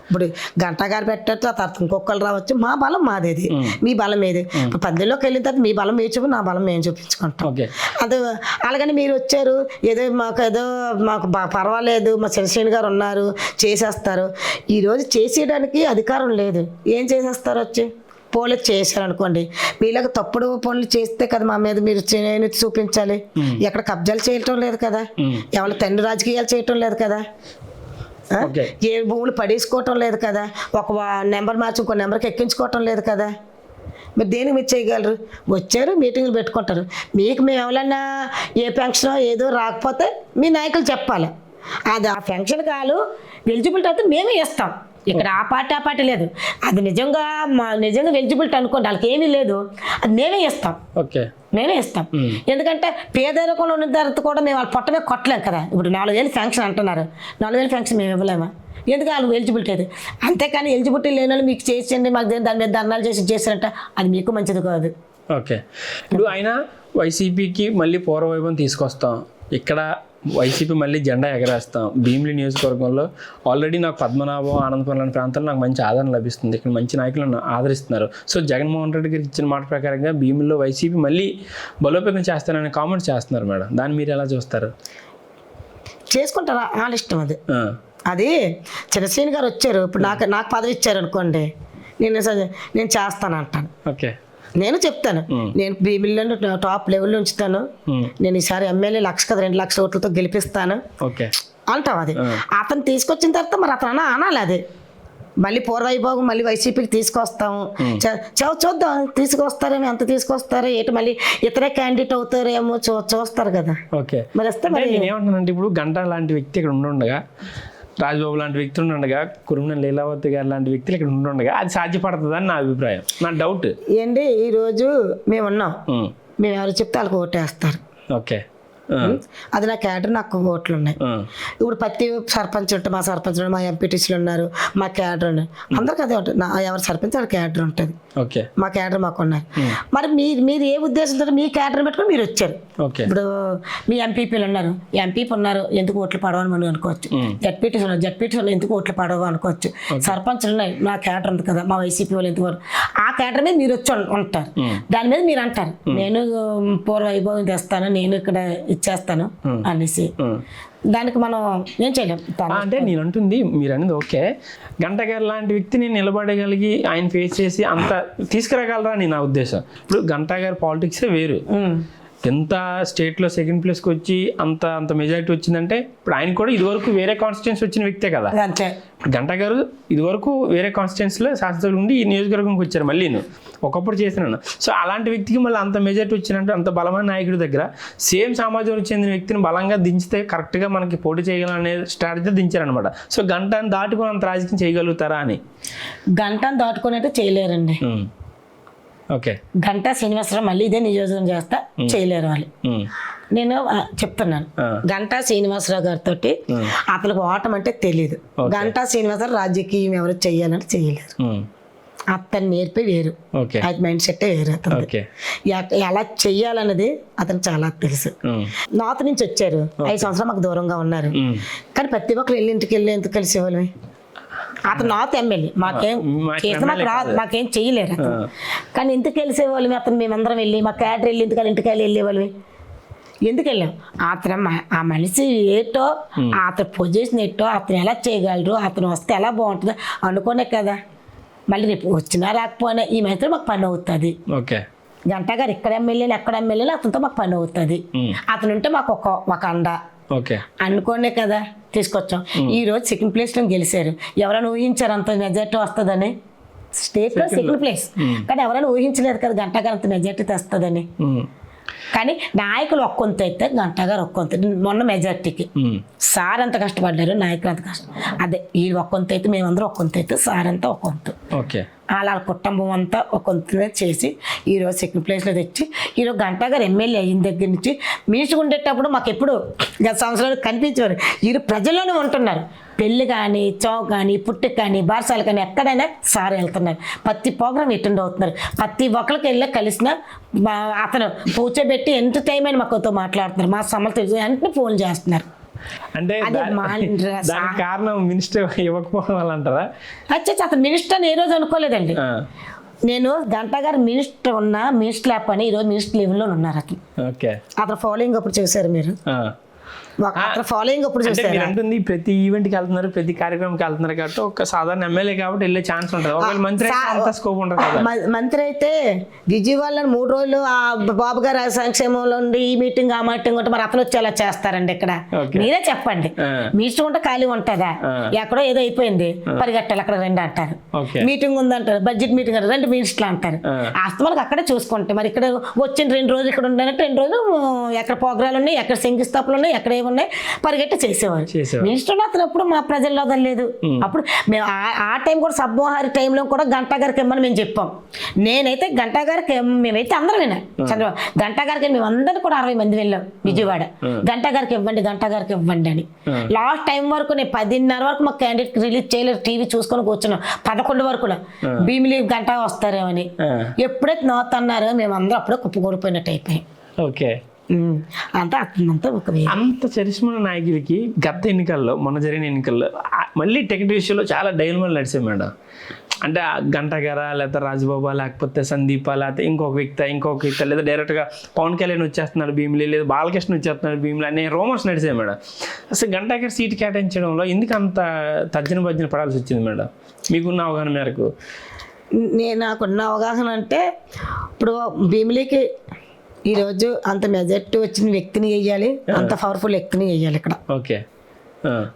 ఇప్పుడు గంటా గారు పెట్టచ్చు, ఆ తర్వాత ఇంకొకరు రావచ్చు, మా బలం మాదేది, మీ బలం ఏది. ఇప్పుడు 10లోకి వెళ్ళిన తర్వాత మీ బలం మీరు చూపి, నా బలం మేము చూపించుకుంటాం. అది అలాగని మీరు వచ్చారు ఏదో మాకు పర్వాలేదు, మా చిన్నశ్రీని గారు ఉన్నారు చేసేస్తారు. ఈరోజు చేసేయడానికి అధికారం లేదు, ఏం చేసేస్తారు? వచ్చి పోలీసు చేశారనుకోండి, వీళ్ళకి తప్పుడు పనులు చేస్తే కదా మా మీద మీరు చూపించాలి. ఎక్కడ కబ్జాలు చేయటం లేదు కదా, ఎవరి తండ్రి రాజకీయాలు చేయటం లేదు కదా, ఏ భూములు పడేసుకోవటం లేదు కదా, ఒక నెంబర్ మార్చి ఇంకో నెంబర్కి ఎక్కించుకోవటం లేదు కదా. మీరు దేనికి మీరు చేయగలరు? వచ్చారు మీటింగ్లు పెట్టుకుంటారు. మీకు మేము ఎవరన్నా ఏ పెన్షన్ ఏదో రాకపోతే మీ నాయకులు చెప్పాలి. అది ఆ పెన్షన్ కాలు ఎలిజిబిలిటీ అయితే మేమే ఇస్తాం. ఇక్కడ ఆ పార్టీ లేదు, అది నిజంగా ఎలిజిబిలిటీ అనుకోండి, వాళ్ళకి ఏమీ లేదు, అది మేమే ఇస్తాం. మేమే ఇస్తాం. ఎందుకంటే పేదరికంలో ఉన్న తర్వాత కూడా మేము వాళ్ళ పొట్టమే కొట్టలేం కదా. ఇప్పుడు 4,000 శాంక్షన్ అంటున్నారు, 4,000 శాంక్షన్ మేము ఇవ్వలేమా? ఎందుకు వాళ్ళు ఎలిజిబిలిటీ అది. అంతేకాని ఎలిజిబిలిటీ లేని వాళ్ళు మీకు చేసేయండి, మాకు దాని మీద ధర్నాలు చేశారంట, అది మీకు మంచిది కాదు. ఇప్పుడు ఆయన వైసీపీకి మళ్ళీ పూర్వవైభవం తీసుకొస్తాం, ఇక్కడ వైసీపీ మళ్ళీ జెండా ఎగరేస్తాం. భీమిలి నియోజకవర్గంలో ఆల్రెడీ నాకు పద్మనాభం, ఆనందపురం లాంటి ప్రాంతాల్లో నాకు మంచి ఆదరణ లభిస్తుంది, ఇక్కడ మంచి నాయకులను ఆదరిస్తున్నారు. సో జగన్మోహన్ రెడ్డి గారికి ఇచ్చిన మాట ప్రకారంగా భీమిలిలో వైసీపీ మళ్ళీ బలోపేతం చేస్తానని కామెంట్స్ చేస్తున్నారు మేడం, దాన్ని మీరు ఎలా చూస్తారు? చేసుకుంటారా, వాళ్ళ ఇష్టం అది. అది చిన్నశ్రీని గారు వచ్చారు, ఇప్పుడు నాకు పదవి ఇచ్చారు అనుకోండి, నేను చేస్తానంటాను. నేను చెప్తాను, నేను భీమిలిలో టాప్ లెవెల్లో ఉంచుతాను, నేను ఈసారి ఎమ్మెల్యే 1,00,000 కదా 2,00,000 ఓట్లతో గెలిపిస్తాను అంటాం. అది అతను తీసుకొచ్చిన తర్వాత మరి అతను అనాలి. అది మళ్ళీ పూర్వవైభోగం మళ్ళీ వైసీపీకి తీసుకొస్తాము, చూద్దాం తీసుకొస్తారేమో, ఎంత తీసుకొస్తారో ఏంటి, మళ్ళీ ఇతరే క్యాండిడేట్ అవుతారేమో చూస్తారు కదా. మరి వస్తే మరి నేనేమంటున్నానంటే ఇప్పుడు గంటా లాంటి వ్యక్తి ఇక్కడ ఉండగా, రాజ్బాబు లాంటి వ్యక్తులు ఉండగా, కురుమనేని లీలావతి గారు లాంటి వ్యక్తులు ఇక్కడ ఉండగా అది సాధ్యపడుతుందని నా అభిప్రాయం, నా డౌట్. ఏంటి ఈరోజు మేము ఉన్నాం, మేము ఎవరు చెప్తే వాళ్ళకి ఓటేస్తారు. అది నా క్యాడర్, నాకు ఓట్లు ఉన్నాయి. ఇప్పుడు ప్రతి సర్పంచ్ ఉంటే మా సర్పంచ్, మా ఎంపీటీసీలు ఉన్నారు, మా క్యాడర్ ఉన్నారు, అందరికి అదే ఉంటుంది. ఎవరి సర్పంచ్ వాళ్ళ క్యాడర్ ఉంటుంది, మా క్యాడర్ మాకు ఉన్నారు. మరి మీరు ఏ ఉద్దేశంతో మీ క్యాడర్ పెట్టుకుని మీరు వచ్చారు? ఇప్పుడు మీ ఎంపీపీలు ఉన్నారు, ఎంపీపీ ఉన్నారు, ఎందుకు ఓట్లు పడవని మనం అనుకోవచ్చు. జడ్పీటీసీ ఉన్నారు, జడ్పీటీసీ వాళ్ళు ఎందుకు ఓట్లు పడవ అనుకోవచ్చు. సర్పంచ్లు ఉన్నాయి, నా క్యాడర్ ఉంది కదా, మా వైసీపీ వాళ్ళు ఎందుకు, ఆ క్యాడర్ మీద మీరు వచ్చి ఉంటారు. దాని మీద మీరు అంటారు నేను పూర్వవైభవం తెస్తాను, నేను ఇక్కడ ఇచ్చేస్తాను అనేసి, దానికి మనం ఏం చేయలేం. అంటే నేను అంటుంది మీరు అనేది ఓకే, గంట గారు లాంటి వ్యక్తిని నిలబడగలిగి ఆయన ఫేస్ చేసి అంత తీసుకురాగలరా అని నా ఉద్దేశం. ఇప్పుడు గంటా గారి పాలిటిక్సే వేరు, ఎంత స్టేట్లో సెకండ్ ప్లేస్కి వచ్చి అంత మెజారిటీ వచ్చిందంటే ఇప్పుడు ఆయన కూడా ఇదివరకు వేరే కాన్స్టిట్యున్సీ వచ్చిన వ్యక్తే కదా. అంతే. ఇప్పుడు గంటా గారు ఇదివరకు వేరే కాన్స్టిట్యున్సీలో శాసనసభ్యులు ఉండి ఈ నియోజకవర్గంకి వచ్చారు మళ్ళీ ఒకప్పుడు చేసినాను. సో అలాంటి వ్యక్తికి మళ్ళీ అంత మెజారిటీ వచ్చినట్టు అంత బలమైన నాయకుడి దగ్గర సేమ్ సమాజంలో చెందిన వ్యక్తిని బలంగా దించితే కరెక్ట్గా మనకి పోటీ చేయగలం అనే స్ట్రాటజీ దించారనమాట. సో గంటను దాటుకుని అంత రాజకీయం చేయగలుగుతారా అని. గంటను దాటుకునేట్టు చేయలేరండి. ఓకే. గంటా శ్రీనివాసరావు మళ్ళీ ఇదే నియోజకవర్గం చేస్తా చేయలేరు వాళ్ళు. నేను చెప్తున్నాను, గంటా శ్రీనివాసరావు గారితో అతనికి ఓటం అంటే తెలియదు. గంటా శ్రీనివాసరావు రాజకీయం ఎవరు చెయ్యాలంటే చేయలేరు. అతను నేర్పి వేరు, అది మైండ్ సెట్ వేరు. అతను ఎలా చెయ్యాలన్నది అతను చాలా తెలుసు. నార్త్ నుంచి వచ్చారు, 5 సంవత్సరాలు మాకు దూరంగా ఉన్నారు, కానీ ప్రతి ఒక్కరు ఇంటికి వెళ్ళి ఎందుకు కలిసేవాళ్ళమే. అతను నార్త్ ఎమ్మెల్యే, మాకేం మాకేం చేయలేరు అతను, కానీ ఎందుకు కలిసేవాళ్ళమే. అతను మేమందరం వెళ్ళి మా క్యాడర్ వెళ్ళి ఇంటికి వెళ్ళేవాళ్ళమే. ఎందుకు వెళ్ళాం? అతను ఆ మనిషి ఏటో, అతను పొజిషన్ ఏటో, అతను ఎలా చేయగలరు, అతను వస్తే ఎలా బాగుంటుందో అనుకోనే కదా. మళ్ళీ రేపు వచ్చినా రాకపోయినా ఈ మధ్య మాకు పని అవుతుంది. గంటా గారు ఇక్కడ ఎమ్మెల్యేలు ఎక్కడ ఎమ్మెల్యేలు అతనితో మాకు పని అవుతుంది. అతను ఉంటే మాకు ఒక అండ అనుకోనే కదా తీసుకొచ్చాం. ఈ రోజు సెకండ్ ప్లేస్ లో గెలిచారు. ఎవరైనా ఊహించారు అంత మెజార్టీ వస్తుందని? స్టేట్ లో సెకండ్ ప్లేస్, కానీ ఎవరైనా ఊహించలేదు కదా గంటా గారు అంత మెజార్టీ తెస్తుందని. కానీ నాయకులు ఒక్కొంత అయితే గంటా గారు ఒక్కొంత. మొన్న మెజార్టీకి సార్ అంత కష్టపడ్డారు, నాయకులు అంత కష్టం. అదే ఈ ఒక్కొంత అయితే మేమందరం ఒక్కొంత అయితే సార్ అంతా ఒక్కొంత, అలా కుటుంబం అంతా ఒక్కొంత చేసి ఈరోజు సెకండ్ ప్లేస్లో తెచ్చి ఈరోజు గంటా గారు ఎమ్మెల్యే అయిన దగ్గర నుంచి మీసుకు ఉండేటప్పుడు మాకు ఎప్పుడు గత సంవత్సరాలు కనిపించేవారు. ఈరోజు ప్రజల్లోనే ఉంటున్నారు. పెళ్ళి కానీ, చౌక్ కానీ, పుట్టుకు కానీ, బారసాలు కానీ ఎక్కడైనా సార్ వెళ్తున్నారు. ప్రతి ప్రోగ్రామ్ అటెండ్ అవుతున్నారు. ప్రతి ఒక్కరికి వెళ్ళి కలిసిన అతను కూర్చోబెట్టి ఎంత టైం అయినా మాకుతో మాట్లాడుతున్నారు. మా సమస్య తెలిసి వెంటనే ఫోన్ చేస్తున్నారు. అంటే కారణం మినిస్టర్ ఇవ్వకపోవడం వల్ల అంటారా? అతను మినిస్టర్ ఏ రోజు అనుకోలేదండి. నేను గంటా గారు మినిస్టర్ ఉన్నా మినిస్టర్ లేకపోయినా ఈరోజు మినిస్టర్ లెవెల్లో ఉన్నారు. అతను ఫాలోయింగ్ అప్పుడు చేశారు మీరు, ఫాలోయింగ్ అప్పుడు చూస్తారు. అంటుంది ప్రతి ఈవెంట్కి వెళ్తున్నారు, ప్రతి కార్యక్రమంకి వెళ్తున్నారు కాబట్టి ఒక సాధారణ ఎమ్మెల్యే కాబట్టి వెళ్ళే ఛాన్స్ ఉంటుంది. ఒకవేళ మంత్రి అంత స్కోప్ ఉంటుంది కదా. మంత్రి అయితే విజయవాడలో 3 రోజులు ఆ బాబు గారు సంక్షేమంలో ఉండి ఈ మీటింగ్ ఆ మీటింగ్ ఉంటే మరి అతను వచ్చి అలా చేస్తారండి. ఇక్కడ మీరే చెప్పండి. మీ ఇష్టం ఉంటే ఖాళీ ఉంటుందా? ఎక్కడో ఏదో అయిపోయింది పరిగెట్టాలి అక్కడ రండి అంటారు. మీటింగ్ ఉందంటారు, బడ్జెట్ మీటింగ్ అంటారు, 2 మినిస్టర్లు అంటారు. ఆస్తమాలకు అక్కడే చూసుకుంటే మరి ఇక్కడ వచ్చిన 2 రోజులు ఇక్కడ ఉండాలంటే 2 రోజులు ఎక్కడ ప్రోగ్రాలు ఉన్నాయి, ఎక్కడ శంకుస్థాపనలు ఉన్నాయి, ఎక్కడ ఉన్నాయి పరిగెట్టి చేసేవారు. మినిస్టర్ అతను ఎప్పుడు మా ప్రజల్లో వదలలేదు. అప్పుడు మేము ఆ టైం కూడా సబ్బోహారి టైంలో కూడా గంటా గారికి ఇమ్మని మేము చెప్పాం. నేనైతే గంటా గారికి మేమైతే అందరం విన్నాం. చంద్రబాబు గంటా గారికి మేము అందరం కూడా 60 మంది వెళ్ళాం విజయవాడ. గంటా గారికి ఇవ్వండి, గంటా గారికి ఇవ్వండి అని. లాస్ట్ టైం వరకు నేను 10:30 వరకు మాకు క్యాండిడేట్ రిలీజ్ చేయలేదు. టీవీ చూసుకొని కూర్చున్నాం 11 వరకు. భీమిలి గంటా వస్తారేమని ఎప్పుడైతే నోత అన్నారో మేము అందరం అప్పుడే కుప్పకూడిపోయినట్టు అయిపోయాం. అంత చరిష్మా నాయకులకి గత ఎన్నికల్లో, మొన్న జరిగిన ఎన్నికల్లో మళ్ళీ టికెట్ విషయంలో చాలా డైల్మాలు నడిచాయి మేడం. అంటే గంటా గారా, లేకపోతే రాజబాబా, లేకపోతే సందీప, లేకపోతే ఇంకొక వ్యక్తి లేదా డైరెక్ట్గా పవన్ కళ్యాణ్ వచ్చేస్తున్నాడు భీమిలి, లేదా బాలకృష్ణ వచ్చేస్తున్నాడు భీమిలి అనే రూమర్స్ నడిచాయి మేడం. అసలు గంటా గారు సీట్ కేటాయించడంలో ఎందుకు అంత తర్జన భర్జన పడాల్సి వచ్చింది మేడం మీకున్న అవగాహన మేరకు? నాకున్న అవగాహన అంటే ఇప్పుడు భీమిలికి ఈరోజు అంత మెజార్టీ వచ్చిన వ్యక్తిని వేయాలి, అంత పవర్ఫుల్ వ్యక్తిని వేయాలి ఇక్కడ.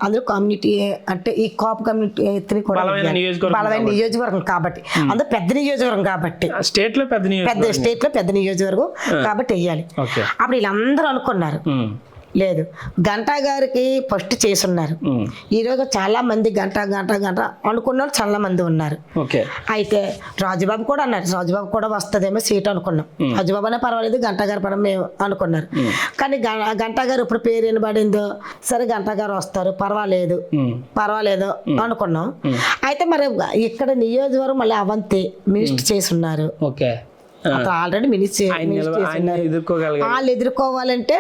అందులో కమ్యూనిటీ అంటే ఈ కాపు కమ్యూనిటీ కూడా బలమైన నియోజకవర్గం కాబట్టి, అందులో పెద్ద నియోజకవర్గం కాబట్టి, స్టేట్ లో పెద్ద నియోజకవర్గం కాబట్టి వేయాలి. అప్పుడు వీళ్ళందరూ అనుకున్నారు. లేదు, గంటా గారికి ఫస్ట్ చేసున్నారు. ఈరోజు చాలా మంది గంటా అనుకున్న వాళ్ళు చాలా మంది ఉన్నారు. అయితే రాజుబాబు కూడా అన్నారు, రాజుబాబు కూడా వస్తుందేమో సీట్ అనుకున్నాం. రాజుబాబు అనే పర్వాలేదు, గంటా గారు పడ మేము అనుకున్నారు. కానీ గంటా గారు ఇప్పుడు పేరు వినబడిందో సరే గంటా గారు వస్తారు పర్వాలేదు అనుకున్నాం. అయితే మరి ఇక్కడ నియోజకవర్గం మళ్ళీ అవంతి మినిస్టర్ చేసున్నారు. ఆల్రెడీ మినిస్టర్ వాళ్ళు ఎదుర్కోవాలంటే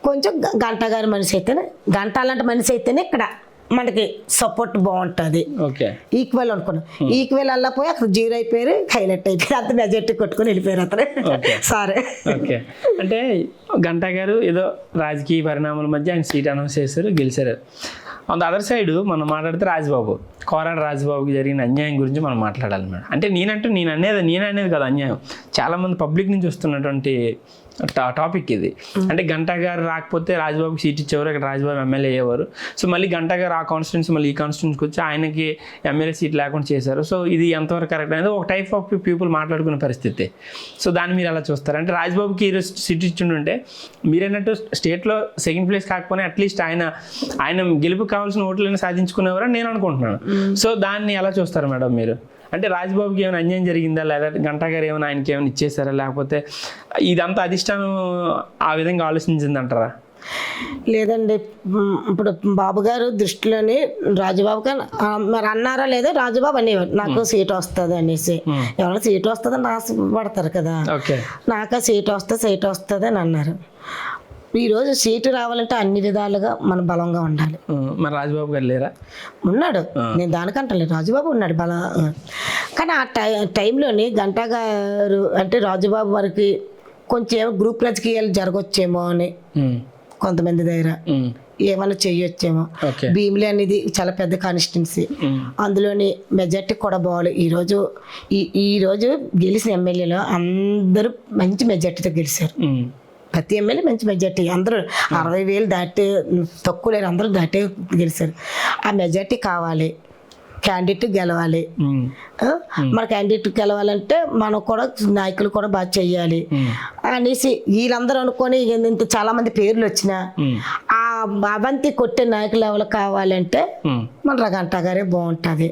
కొంచెం గంటా గారి మనిషి అయితేనే, గంటా లాంటి మనిషి అయితేనే ఇక్కడ మనకి సపోర్ట్ బాగుంటుంది. ఈక్వల్ అనుకున్నాం. ఈక్వల్ వెళ్ళపోయి అక్కడ 0 అయిపోయారు, హైలైట్ అయిపోయారు. అంత మెజార్టీ కొట్టుకొని వెళ్ళిపోయారు అతను. సరే అంటే గంటా గారు ఏదో రాజకీయ పరిణామాల మధ్య ఆయన సీట్ అనౌన్స్ చేశారు, గెలిచారు. ఆన్ ద అదర్ సైడ్ మనం మాట్లాడితే రాజబాబు, కోరాడ రాజబాబుకి జరిగిన అన్యాయం గురించి మనం మాట్లాడాలి మేడం. అంటే నేను అనేది కదా అన్యాయం. చాలామంది పబ్లిక్ నుంచి వస్తున్నటువంటి టాపిక్ ఇది. అంటే గంటా గారు రాకపోతే రాజబాబుకి సీట్ ఇచ్చేవారు, ఇక్కడ రాజబాబు ఎమ్మెల్యే అయ్యేవారు. సో మళ్ళీ గంటా గారు ఆ కాన్స్టిట్యున్సీ మళ్ళీ ఈ కాన్స్టిట్యున్సీకి వచ్చి ఆయనకి ఎమ్మెల్యే సీట్ లేకుండా చేశారు. సో ఇది ఎంతవరకు కరెక్ట్ అనేది ఒక టైప్ ఆఫ్ పీపుల్ మాట్లాడుకునే పరిస్థితి. సో దాన్ని మీరు ఎలా చూస్తారు? అంటే రాజబాబుకి ఈరోజు సీట్ ఇచ్చిండుంటే మీరేంటంటే స్టేట్లో సెకండ్ ప్లేస్ కాకపోయినా అట్లీస్ట్ ఆయన గెలుపు కావాల్సిన ఓట్లను సాధించుకునేవారని నేను అనుకుంటున్నాను. సో దాన్ని ఎలా చూస్తారు మేడం మీరు? అంటే రాజబాబుకి ఏమైనా అన్యాయం జరిగిందా, లేదా గంటా గారు ఏమైనా ఆయనకి ఏమైనా ఇచ్చేసారా, లేకపోతే ఇదంతా అధిష్టానం ఆ విధంగా ఆలోచించిందంటారా? లేదండి, ఇప్పుడు బాబు గారు దృష్టిలోని రాజుబాబు కానీ మరి అన్నారా లేదో రాజుబాబు అనేవారు నాకు సీట్ వస్తుంది అనేసి. ఎవరైనా సీట్ వస్తుందని ఆశపడతారు కదా, నాకు సీట్ వస్తుంది అని అన్నారు. ఈరోజు సీటు రావాలంటే అన్ని విధాలుగా మనం బలంగా ఉండాలి. మరి రాజబాబు గారు లేరా? ఉన్నాడు, నేను దానికంటలేదు, రాజుబాబు ఉన్నాడు బలం. కానీ ఆ టైంలోని గంటా గారు అంటే రాజుబాబు వారికి కొంచెం గ్రూప్ రాజకీయాలు జరగొచ్చేమో అని కొంతమంది దగ్గర ఏమైనా చెయ్యొచ్చేమో. భీమిలి అనేది చాలా పెద్ద కాన్స్టిట్యున్సీ, అందులోని మెజార్టీ కూడా బాగాలి. ఈరోజు గెలిచిన ఎమ్మెల్యేలో అందరూ మంచి మెజార్టీతో గెలిచారు. ప్రతి ఎమ్మెల్యే మంచి మెజార్టీ, అందరూ 60,000 దాటి తక్కువ లేరు, అందరూ దాటే గెలిచారు. ఆ మెజార్టీ కావాలి, క్యాండిడేట్ గెలవాలి. మన క్యాండిడేట్ గెలవాలంటే మనం కూడా నాయకులు కూడా బాగా చెయ్యాలి అనేసి వీళ్ళందరూ అనుకొని ఇంత చాలా మంది పేర్లు వచ్చినా ఆ అవంతి కొట్టే నాయకులు ఎవరు కావాలంటే మన గంటా గారే బాగుంటుంది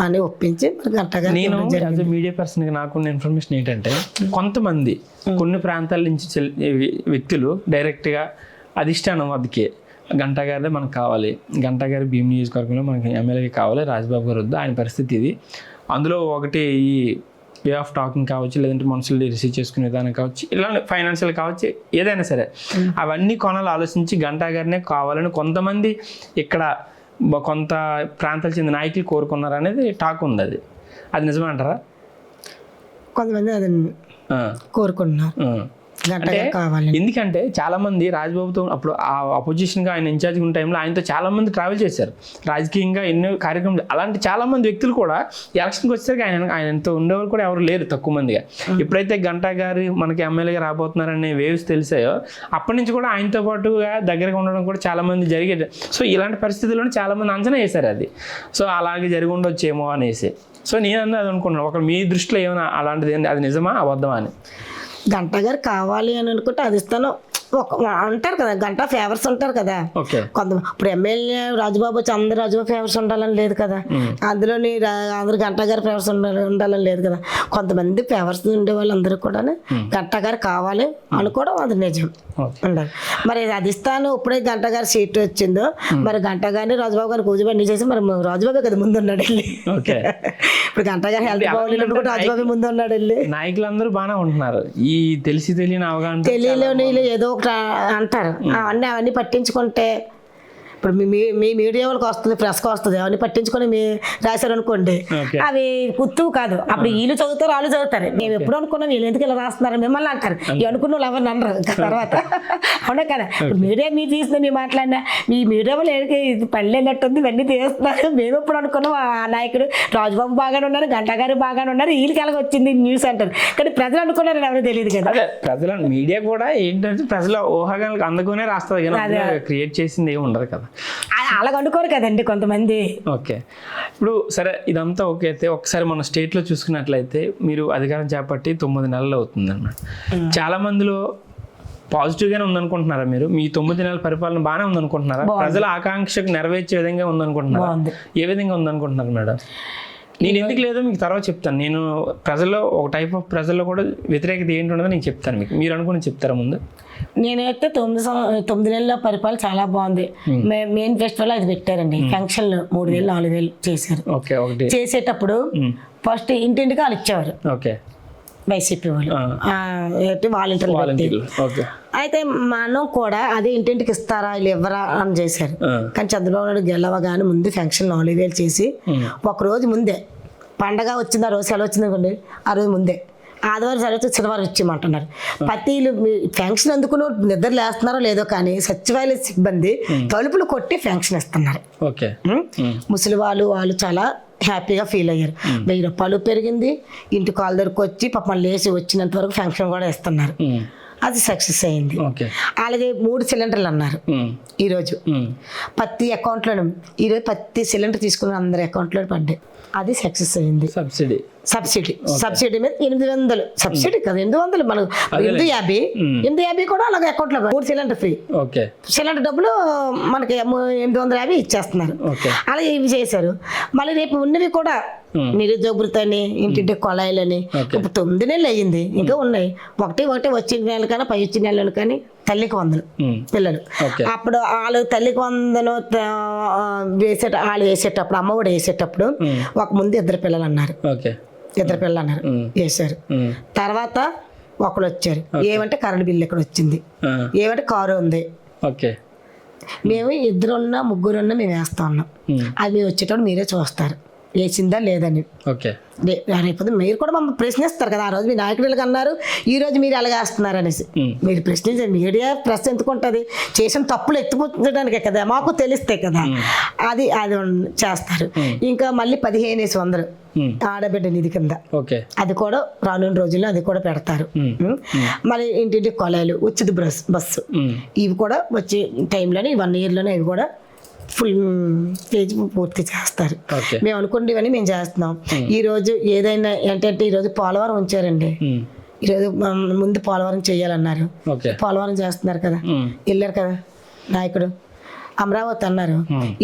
అని ఒప్పించి గంటా గారు. నేను యాజ్ మీడియా పర్సన్గా నాకున్న ఇన్ఫర్మేషన్ ఏంటంటే కొంతమంది కొన్ని ప్రాంతాల నుంచి వ్యక్తులు డైరెక్ట్గా అధిష్టానం వద్దకే గంటా గారే మనకు కావాలి, గంటా గారి భీమ్ నియోజకవర్గంలో మనకి ఎమ్మెల్యేకి కావాలి, రాజబాబు గారు వద్దు, ఆయన పరిస్థితి ఇది. అందులో ఒకటి ఈ వే ఆఫ్ టాకింగ్ కావచ్చు, లేదంటే మనుషులు రిసీవ్ చేసుకునే విధానం కావచ్చు, ఇలా ఫైనాన్షియల్ కావచ్చు, ఏదైనా సరే అవన్నీ కొనాలి ఆలోచించి గంటా గారినే కావాలని కొంతమంది ఇక్కడ కొంత ప్రాంతాలకు చెందిన నాయకులు కోరుకున్నారు అనేది టాక్ ఉంది. అది నిజమంటారా? కొంతమంది అది కోరుకుంటున్నారు. ఎందుకంటే చాలా మంది రాజబాబుతో అప్పుడు ఆ అపోజిషన్ గా ఆయన ఇన్ఛార్జ్ ఉన్న టైంలో ఆయనతో చాలా మంది ట్రావెల్ చేశారు రాజకీయంగా, ఎన్నో కార్యక్రమాలు. అలాంటి చాలా మంది వ్యక్తులు కూడా ఎలక్షన్కి వచ్చేసరికి ఆయనతో ఉండేవాళ్ళు కూడా ఎవరు లేరు, తక్కువ మందిగా. ఎప్పుడైతే గంటా గారు మనకి ఎమ్మెల్యేగా రాబోతున్నారనే వేవ్స్ తెలిసాయో అప్పటి నుంచి కూడా ఆయనతో పాటుగా దగ్గరగా ఉండడం కూడా చాలా మంది జరిగేది. సో ఇలాంటి పరిస్థితుల్లోనే చాలా మంది అంచనా వేశారు అది. సో అలాగే జరిగి ఉండొచ్చేమో అనేసి. సో నేను అది అనుకున్నాను, ఒక మీ దృష్టిలో ఏమైనా అలాంటిది అది నిజమా అబద్ధమా అని? గంటా గారు కావాలి అని అనుకుంటే అది ఇస్తాను అంటారు కదా, గంటా ఫేవర్స్ ఉంటారు కదా. కొంత ఇప్పుడు ఎమ్మెల్యే రాజుబాబు వచ్చి అందరు రాజుబాబు ఫేవర్స్ ఉండాలని లేదు కదా, అందులోని అందరు గంటా గారి ఫేవర్స్ ఉండాలని లేదు కదా. కొంతమంది ఫేవర్స్ ఉండే వాళ్ళందరూ కూడా గంటా గారు కావాలి అనుకోవడం అది నిజం ఉండాలి. మరి అది ఇస్తాను ఇప్పుడే గంటా గారి సీట్ వచ్చిందో మరి గంటా గారిని రాజుబాబు గారిని కూర్చోబెట్టి చేసి మరి రాజుబాబే కదా ముందు ఉన్నాడు వెళ్ళి. ఇప్పుడు గంటా గారి హెల్త్ బాగోలేనప్పుడు కూడా రాజుబాబే ముందు ఉన్నాడు వెళ్ళి. నాయకులందరూ బాగానే ఉంటున్నారు, ఈ తెలియని అవగాహన తెలియలేని ఏదో అంటారు, అవన్నీ పట్టించుకుంటే ఇప్పుడు మీ మీడియా వాళ్ళకి వస్తుంది, ప్రెస్కి వస్తుంది, అవన్నీ పట్టించుకొని రాశారు అనుకోండి, అవి గుర్తువు కాదు. అప్పుడు వీళ్ళు చదువుతారు వాళ్ళు చదువుతారు. మేము ఎప్పుడు అనుకున్నాం వీళ్ళు ఎందుకు ఇలా రాస్తున్నారు మిమ్మల్ని అంటారు, ఈ అనుకున్న వాళ్ళు ఎవరిని అనరు తర్వాత. అవునా కదా, ఇప్పుడు మీడియా మీరు తీసిన మీ మాట్లాడినా మీ మీడియా వాళ్ళు పళ్ళు వెళ్ళట్టుంది ఇవన్నీ తీస్తున్నారు. మేము ఎప్పుడు అనుకున్నాం ఆ నాయకుడు రాజుబాబు బాగానే ఉన్నారు, గంటా గారు బాగానే ఉన్నారు, వీళ్ళకి ఎలాగ వచ్చింది న్యూస్ అంటారు. కానీ ప్రజలు అనుకున్నారు ఎవరు తెలియదు కదా. ప్రజల మీడియా కూడా ఏంటంటే ప్రజల ఊహాగానాలకు అందుకునే రాస్తుంది కానీ క్రియేట్ చేసింది ఏమి ఉండదు కదా, అలాగ అనుకోరు కదండి కొంతమంది. ఓకే, ఇప్పుడు సరే ఇదంతా ఓకే అయితే ఒకసారి మన స్టేట్లో చూసుకున్నట్లయితే మీరు అధికారం చేపట్టి 9 నెలలు అవుతుంది అన్నమాట. చాలా మందిలో పాజిటివ్గానే ఉందనుకుంటున్నారా మీరు? మీ 9 నెలల పరిపాలన బాగానే ఉందనుకుంటున్నారా? ప్రజల ఆకాంక్షకు నెరవేర్చే విధంగా ఉందనుకుంటున్నారా? ఏ విధంగా ఉందనుకుంటున్నారు మేడం? నేను ఎందుకు లేదో మీకు తర్వాత చెప్తాను. నేను ప్రజల్లో ఒక టైప్ ఆఫ్ ప్రజల్లో కూడా వ్యతిరేకత ఏంటి ఉండదో నేను చెప్తాను మీకు, మీరు అనుకుని చెప్తారా ముందు? నేనైతే 9 నెలల పరిపాలన చాలా బాగుంది. మెయిన్ ఫెస్టివల్ అది పెట్టారండి, ఫంక్షన్లు 3,000 4,000 చేశారు. చేసేటప్పుడు ఫస్ట్ ఇంటింటికి వాళ్ళు ఇచ్చేవారు వైసీపీ వాళ్ళు, వాలంటీర్లు. అయితే మనం కూడా అదే ఇంటింటికి ఇస్తారా వీళ్ళు ఇవ్వరా అని చేశారు. కానీ చంద్రబాబు నాయుడు గెలవగానే ముందు ఫంక్షన్ 4,000 చేసి ఒక రోజు ముందే పండగ వచ్చింది, ఆ రోజు సెలవు వచ్చింది అనుకోండి, ఆ రోజు ముందే ఆదివారం సెలవు శనివారం ఇచ్చేయమంటున్నారు. ప్రతిలు ఫంక్షన్ అందుకుని నిద్ర లేస్తున్నారో లేదో కానీ సచివాలయ సిబ్బంది తలుపులు కొట్టి ఫంక్షన్ ఇస్తున్నారు. ముసలి వాళ్ళు చాలా హ్యాపీగా ఫీల్ అయ్యారు. 1000 రూపాయలు పెరిగింది. ఇంటి కాల్ దగ్గరకు వచ్చి పాపం లేచి వచ్చినంత వరకు ఫంక్షన్ కూడా ఇస్తున్నారు. అది సక్సెస్ అయింది. అలాగే 3 సిలిండర్లు అన్నారు ఈరోజు ప్రతి అకౌంట్లోనూ. ఈరోజు ప్రతి సిలిండర్ తీసుకుని అందరి అకౌంట్లో పడ్డాయి. అది సక్సెస్ అయింది. సబ్సిడీ మీద 800 సబ్సిడీ కదా 800 మనకు 850 కూడా అలాగే అకౌంట్లో 3 సిలిండర్ ఫ్రీ. సిలిండర్ డబ్బులు మనకి 850 ఇచ్చేస్తున్నారు. అలాగే ఇవి చేశారు. మళ్ళీ రేపు ఉన్నవి కూడా నిరుద్యోగ భృతి అని ఇంటింటి కొళాయిలని ఇప్పుడు 9 నెలలు అయ్యింది. ఇంకా ఉన్నాయి. ఒకటి వచ్చిన నెలలు కానీ పై వచ్చిన నెలలు కానీ తల్లికి 100 పిల్లలు. అప్పుడు వాళ్ళు తల్లికి 100 వాళ్ళు వేసేటప్పుడు అమ్మఒడి వేసేటప్పుడు ఒక ముందు 2 పిల్లలు అన్నారు. 2 పిల్లలు అన్నారు వేశారు. తర్వాత ఒకళ్ళు వచ్చారు. ఏమంటే కరెంట్ బిల్లు ఇక్కడ వచ్చింది, ఏమంటే కారు ఉంది. మేము 2 ఉన్నా 3 ఉన్నా మేము వేస్తా ఉన్నాం. అది మేము వచ్చేటప్పుడు మీరే చూస్తారు వేసిందా లేదని. రేపు మీరు కూడా మమ్మల్ని ప్రశ్నిస్తారు కదా. ఆ రోజు మీ నాయకుడికి అన్నారు, ఈ రోజు మీరు అలాగే వేస్తున్నారు అనేసి. మీరు ప్రశ్నించారు. మీడియా ప్రశ్న ఎందుకు ఉంటుంది? చేసిన తప్పులు ఎత్తుపుచ్చడానికే కదా, మాకు తెలిస్తే కదా. అది చేస్తారు. ఇంకా మళ్ళీ 15,100 ఆడబిడ్డ నిధి కింద అది కూడా రానున్న రోజుల్లో అది కూడా పెడతారు. మళ్ళీ ఇంటింటి కొలాయిలు, ఉచిత బస్సు ఇవి కూడా వచ్చే టైంలోనే 1 ఇయర్లోనే ఇవి కూడా ఫుల్ పేజ్ పూర్తి చేస్తారు. మేము అనుకునేవన్నీ మేము చేస్తున్నాం. ఈరోజు ఏదైనా ఏంటంటే ఈరోజు పోలవరం ఉంచారండి. ఈరోజు ముందు పోలవరం చేయాలన్నారు. పోలవరం చేస్తున్నారు కదా, వెళ్ళారు కదా నాయకుడు. అమరావతి అన్నారు.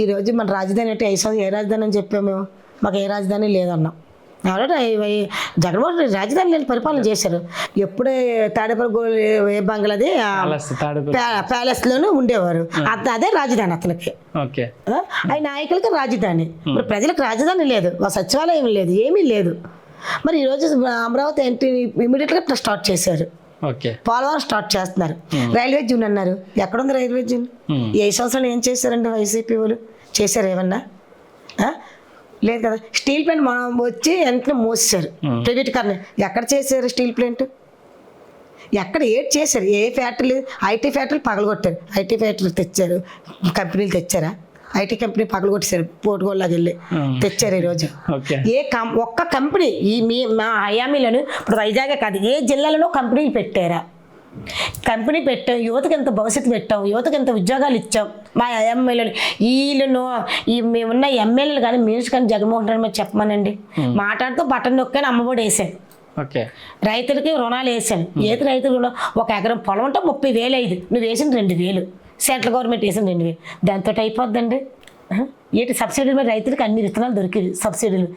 ఈరోజు మన రాజధాని అంటే ఏ రాజధాని అని చెప్పాము మేము. మాకు ఏ రాజధాని లేదన్నాం. జగన్మోహన్ రెడ్డి రాజధాని లేని పరిపాలన చేశారు. ఎప్పుడే తాడేపల్లి ఏ బంగ్లాది ప్యాలెస్ లోనే ఉండేవారు. అదే రాజధాని అతనికి. ఆ నాయకులకి రాజధాని. మరి ప్రజలకు రాజధాని లేదు, సచివాలయం లేదు, ఏమీ లేదు. మరి ఈరోజు అమరావతి ఏంటి ఇమీడియట్ గా స్టార్ట్ చేశారు. పోలవరం స్టార్ట్ చేస్తున్నారు. రైల్వే జోన్ అన్నారు. ఎక్కడుంది రైల్వే జోన్? 7 సంవత్సరాలు ఏం చేశారండి వైసీపీ వాళ్ళు? చేశారు ఏమన్నా? లేదు కదా. స్టీల్ ప్లాంట్ మనం వచ్చి వెంటనే మోసారు ప్రైవేట్ కార్ని. ఎక్కడ చేశారు స్టీల్ ప్లాంట్? ఎక్కడ ఏడ్ చేశారు? ఏ ఫ్యాక్టరీలు? ఐటీ ఫ్యాక్టరీలు పగలగొట్టారు. ఐటీ ఫ్యాక్టరీలు తెచ్చారు, కంపెనీలు తెచ్చారా? IT company పగలగొట్టేశారు. పోటుగోళ్ళకి వెళ్ళి తెచ్చారు. ఈరోజు ఒక్క కంపెనీ మా హయామీలను ఇప్పుడు వైజాగ్ కాదు ఏ జిల్లాలోనో కంపెనీలు పెట్టారా? కంపెనీ పెట్టాం, యువతకి ఎంత భవిష్యత్తు పెట్టాం, యువతకి ఎంత ఉద్యోగాలు ఇచ్చాం. మా ఎమ్మెల్యేలు వీళ్ళను మేమున్న ఎమ్మెల్యేలు కానీ మినిస్టర్ కానీ జగన్మోహన్ రెడ్డి మీద చెప్పమనండి. మాట్లాడుతూ బటన్ నొక్కాను అమ్మఒడి వేసాను. రైతులకి రుణాలు వేసాను. ఏది రైతులు రుణం? 1 ఎకరం పొలం ఉంటే 30,000 అయింది. నువ్వు వేసిన 2,000, సెంట్రల్ గవర్నమెంట్ వేసిన 2,000, దాంతో అయిపోద్దండి. ఏంటి సబ్సిడీ మీద రైతులకు అన్ని విత్తనాలు దొరికింది. సబ్సిడీలు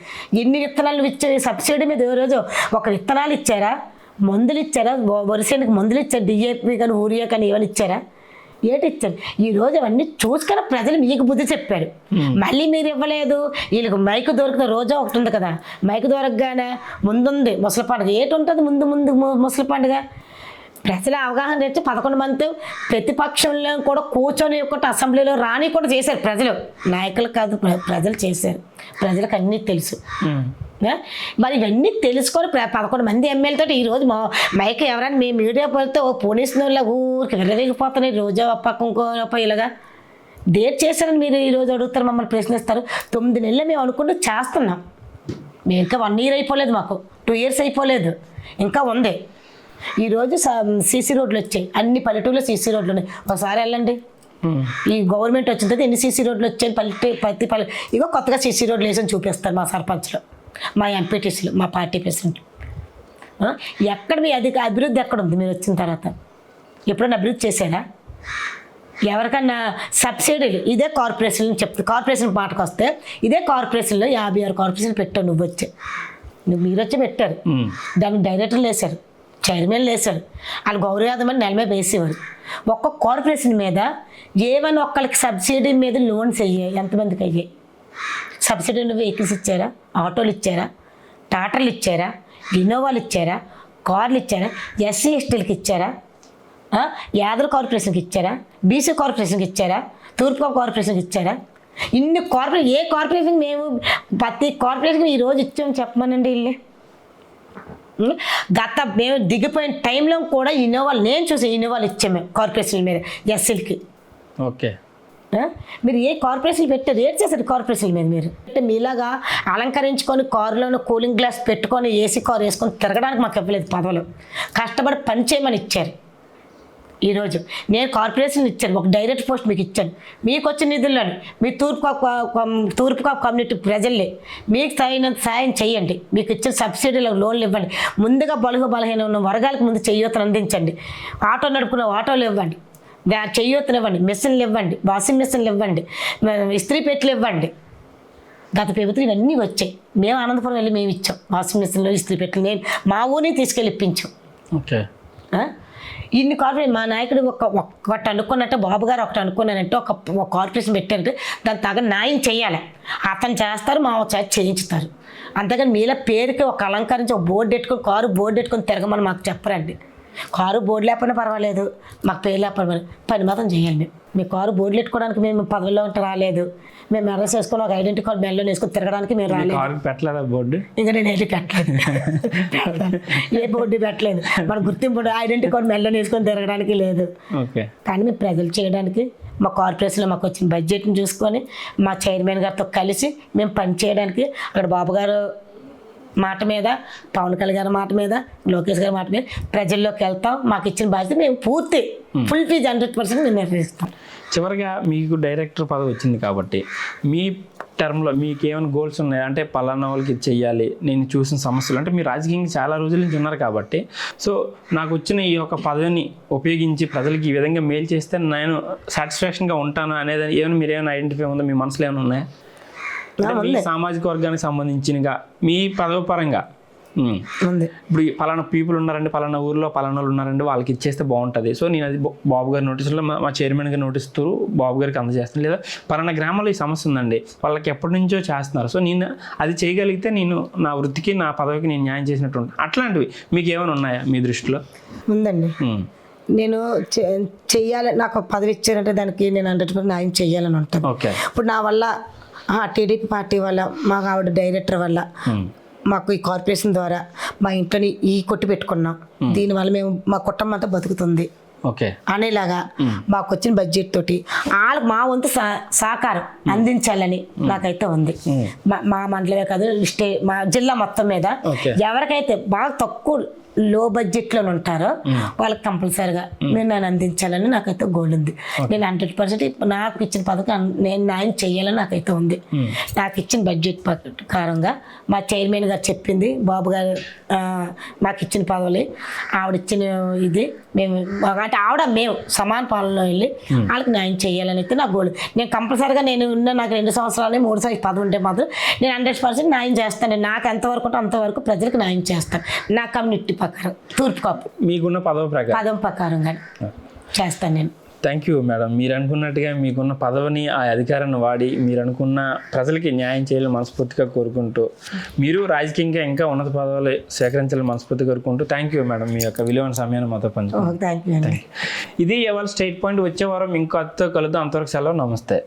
ఎన్ని విత్తనాలు ఇచ్చారు? సబ్సిడీ మీద ఏ రోజు ఒక విత్తనాలు ఇచ్చారా? మందులు ఇచ్చారా? వరిసేనికి మందులు ఇచ్చారు. డిఏపి కానీ ఊరియా కానీ ఏమైనా ఇచ్చారా? ఏటి ఇచ్చారు? ఈరోజు అవన్నీ చూసుకొని ప్రజలు మీకు బుద్ధి చెప్పారు. మళ్ళీ మీరు ఇవ్వలేదు. వీళ్ళకి మైకు దొరికిన రోజా ఒకటి ఉంది కదా, మైకు దొరకగానే ముందుంది ముసలి పండుగ. ఏటి ఉంటుంది ముందు ముసలి పండుగ? ప్రజల అవగాహన తెచ్చి 11 మంది ప్రతిపక్షంలో కూడా కూర్చొని ఒకటి అసెంబ్లీలో రాని కూడా చేశారు ప్రజలు. నాయకులు కాదు, ప్రజలు చేశారు. ప్రజలకు అన్నీ తెలుసు. మరి ఇవన్నీ తెలుసుకొని 11 మంది ఎమ్మెల్యేతో ఈరోజు మైక్ ఎవరైనా మీ మీడియా పోతే పోలీసు వాళ్ళ ఊరికి విరవేగిపోతున్నాయి. రోజా పక్క ఇంకో ఇలాగా డేట్ చేశారని మీరు ఈరోజు అడుగుతారు, మమ్మల్ని ప్రశ్నిస్తారు. 9 నెలలు మేము అనుకుంటూ చేస్తున్నాం. మేము ఇంకా 1 ఇయర్ అయిపోలేదు, మాకు 2 ఇయర్స్ అయిపోలేదు, ఇంకా ఉంది. ఈరోజు సీసీ రోడ్లు వచ్చాయి. అన్ని పల్లెటూరులో సీసీ రోడ్లు ఉన్నాయి. ఒకసారి వెళ్ళండి. ఈ గవర్నమెంట్ వచ్చిన తర్వాత ఎన్ని సీసీ రోడ్లు వచ్చాయి ప్రతి పల్లె. ఇగో కొత్తగా సీసీ రోడ్లు వేసి చూపిస్తారు మా సర్పంచ్లు, మా ఎంపీటీసీలు, మా పార్టీ ప్రెసిడెంట్. ఎక్కడ మీ అభివృద్ధి ఎక్కడ ఉంది? మీరు వచ్చిన తర్వాత ఎప్పుడైనా అభివృద్ధి చేశారా? ఎవరికన్నా సబ్సిడీలు ఇదే కార్పొరేషన్ చెప్తే, కార్పొరేషన్ మాటకు వస్తే ఇదే కార్పొరేషన్లో 56 కార్పొరేషన్లు పెట్టావు. మీరు వచ్చి పెట్టారు. దానికి డైరెక్టర్లు వేశారు, చైర్మన్లు వేశారు. వాళ్ళు గౌరవాదమని నెల మీద వేసేవారు. ఒక్కొక్క కార్పొరేషన్ మీద ఏమైనా ఒక్కరికి సబ్సిడీ మీద లోన్స్ అయ్యాయి. ఎంతమందికి అయ్యాయి? సబ్సిడీ వెహికల్స్ ఇచ్చారా? ఆటోలు ఇచ్చారా? టాటర్లు ఇచ్చారా? ఇన్నోవాలు ఇచ్చారా? కార్లు ఇచ్చారా? ఎస్సీ ఎస్టీలకు ఇచ్చారా? యాదవ్ కార్పొరేషన్కి ఇచ్చారా? బీసీ కార్పొరేషన్కి ఇచ్చారా? తూర్పు కార్పొరేషన్కి ఇచ్చారా? ఇన్ని కార్పొరేషన్, ఏ కార్పొరేషన్ మేము ప్రతి కార్పొరేషన్ ఈరోజు ఇచ్చామని చెప్పమనండి. వీళ్ళే మేము దిగిపోయిన టైంలో కూడా ఇన్నోవాలు నేను చూసి ఇన్నోవాలు ఇచ్చాము కార్పొరేషన్ మీద ఎస్సీలకి. మీరు ఏ కార్పొరేషన్లు పెట్టారు, ఏం చేశారు కార్పొరేషన్ మీద మీరు? అంటే మీలాగా అలంకరించుకొని కారులోనే కూలింగ్ గ్లాస్ పెట్టుకొని ఏసీ కారు వేసుకొని తిరగడానికి మాకు ఇవ్వలేదు పదవులు. కష్టపడి పని చేయమని ఇచ్చారు. ఈరోజు నేను కార్పొరేషన్ ఇచ్చాను, ఒక డైరెక్ట్ పోస్ట్ మీకు ఇచ్చాను. మీకు వచ్చిన నిధుల్లోని మీ తూర్పు కమ్యూనిటీ ప్రజల్ని మీకు తగినంత సాయం చేయండి. మీకు ఇచ్చిన సబ్సిడీలో లోన్లు ఇవ్వండి. ముందుగా బలహీన ఉన్న వర్గాలకు ముందు చేయూతను అందించండి. ఆటో నడుపుకున్న ఆటోలు ఇవ్వండి, చేయూతను ఇవ్వండి, మిషన్లు ఇవ్వండి, వాషింగ్ మిషన్లు ఇవ్వండి, ఇస్త్రీ పెట్టెలు ఇవ్వండి. గత ప్రభుత్వం ఇవన్నీ వచ్చాయి. మేము ఆనందపురం వెళ్ళి మేము ఇచ్చాం వాషింగ్ మిషన్లు, ఇస్త్రీ పెట్టెలు. నేను మా ఊరిని తీసుకెళ్ళి ఇప్పించాం. ఓకే, ఇన్ని కార్పొరేషన్ మా నాయకుడు ఒకటి అనుకున్నట్టే, బాబు గారు ఒకటి అనుకున్నానంటే ఒక కార్పొరేషన్ పెట్టారంటే దాని తగ్గ న్యాయం చేయాలి. అతను చేస్తారు, మా చేత చేయించుతారు. అంతేగాని మీలా పేరుకి ఒక అలంకరించి ఒక బోర్డు పెట్టుకొని కారు బోర్డు పెట్టుకొని తిరగమని మాకు చెప్పరండి. కారు బోర్డు లేకపోయినా పర్వాలేదు, మాకు పేరు లేకపోయినా పని మాత్రం చేయాలి. మీ కారు బోర్డులు పెట్టుకోవడానికి మేము పదవిలో ఉంటే రాలేదు. మేము మెడల్స్ వేసుకొని ఒక ఐడెంటిటీ కార్డు మెడలో వేసుకొని తిరగడానికి మేము రాలేదు. పెట్టలేదా బోర్డు? ఇంకా నేను ఏది పెట్టలేదు, ఏ బోర్డు పెట్టలేదు. మన గుర్తింపు ఐడెంటిటీ కార్డు మెడలో వేసుకొని తిరగడానికి లేదు. ఓకే, కానీ మేము ప్రజలు చేయడానికి మా కార్పొరేషన్లో మాకు వచ్చిన బడ్జెట్ని చూసుకొని మా చైర్మన్ గారితో కలిసి మేము పని చేయడానికి అక్కడ బాబు గారు మాట మీద, పవన్ కళ్యాణ్ గారి మాట మీద, లోకేష్ గారి మాట మీద ప్రజల్లోకి వెళ్తాం. మాకు ఇచ్చిన బాధ్యత మేము పూర్తి ఫుల్ ఫీజ్ 100% మేము నిర్వహిస్తాం. చివరిగా మీకు డైరెక్టర్ పదవి వచ్చింది కాబట్టి మీ టర్మ్లో మీకు ఏమైనా గోల్స్ ఉన్నాయా? అంటే పలానా వాళ్ళకి ఇది చెయ్యాలి, నేను చూసిన సమస్యలు, అంటే మీరు రాజకీయంగా చాలా రోజుల నుంచి ఉన్నారు కాబట్టి, సో నాకు వచ్చిన ఈ యొక్క పదవిని ఉపయోగించి ప్రజలకి ఈ విధంగా మేలు చేస్తే నేను సాటిస్ఫాక్షన్గా ఉంటాను అనేది ఏమైనా మీరు ఏమైనా ఐడెంటిఫై ఉందా? మీ మనసులో ఏమైనా ఉన్నాయా? మీ సామాజిక వర్గానికి సంబంధించినగా మీ పదవి పరంగా ఇప్పుడు పలానా పీపుల్ ఉన్నారండి, పలానా ఊర్లో పలానా వాళ్ళు ఉన్నారండి, వాళ్ళకి ఇచ్చేస్తే బాగుంటుంది. సో నేను అది బాబు గారి నోటీసులో మా చైర్మన్ గారు నోటీస్తూ బాబు గారికి అందజేస్తాను. లేదా పలానా గ్రామంలో ఈ సమస్య ఉందండి, వాళ్ళకి ఎప్పటి నుంచో చేస్తున్నారు, సో నేను అది చేయగలిగితే నేను నా వృత్తికి నా పదవికి నేను న్యాయం చేసినట్టు ఉంటుంది. అట్లాంటివి మీకు ఏమైనా ఉన్నాయా మీ దృష్టిలో? ఉందండి. నేను చెయ్యాలి, నాకు పదవి ఇచ్చారంటే దానికి నేను 100% న్యాయం చేయాలని ఉంటాను. ఓకే, ఇప్పుడు నా వల్ల టీడీపీ పార్టీ వల్ల, మాకు ఆవిడ డైరెక్టర్ వల్ల, మాకు ఈ కార్పొరేషన్ ద్వారా మా ఇంట్లోని ఈ కొట్టి పెట్టుకున్నాం, దీనివల్ల మేము మా కుటుంబం అంతా బతుకుతుంది ఓకే అనేలాగా మాకు వచ్చిన బడ్జెట్ తోటి వాళ్ళకి మా వంతు సహకారం అందించాలని నాకైతే ఉంది. మా మండలమే కాదు, మా జిల్లా మొత్తం మీద ఎవరికైతే బాగా తక్కువ లో బడ్జెట్లో ఉంటారో వాళ్ళకి కంపల్సరీగా నేను అందించాలని నాకైతే గోల్ ఉంది. నేను 100% నాకు ఇచ్చిన పథకం నేను న్యాయం చేయాలని నాకైతే ఉంది. నాకు ఇచ్చిన బడ్జెట్ ప్రకారంగా మా చైర్మన్ గారు చెప్పింది, బాబు గారు మాకు ఇచ్చిన పదవులు, ఆవిడిచ్చిన ఇది మేము అంటే మేము సమాన పాలనలో వెళ్ళి వాళ్ళకి న్యాయం చేయాలని అయితే నా గోల్. నేను కంపల్సరీగా నాకు 2 సంవత్సరాలు 3 సంవత్సరాలు పదవి ఉంటే మాత్రం నేను 100% న్యాయం చేస్తాను. నాకు ఎంతవరకు ఉంటే అంతవరకు ప్రజలకు న్యాయం చేస్తాను. నా కమ్యూనిటీ ప్రకారం తూర్పు కాపు మీకున్న పదవి ప్రకారంగా చేస్తాను నేను. Thank you madam. మీరు అనుకున్నట్టుగా మీకున్న పదవిని, ఆ అధికారాన్ని వాడి మీరు అనుకున్న ప్రజలకి న్యాయం చేయాలని మనస్ఫూర్తిగా కోరుకుంటూ, మీరు రాజకీయంగా ఇంకా ఉన్నత పదవులు సేకరించాలని మనస్ఫూర్తిగా కోరుకుంటూ థ్యాంక్ యూ మేడం, మీ యొక్క విలువైన సమయాన్ని మాతో పంచుకోండి. Thank you. ఇది ఇవాళ స్టేట్ పాయింట్. వచ్చే వారం ఇంకో అత్తో కలుద్దాం. అంతవరకు సెలవు, నమస్తే.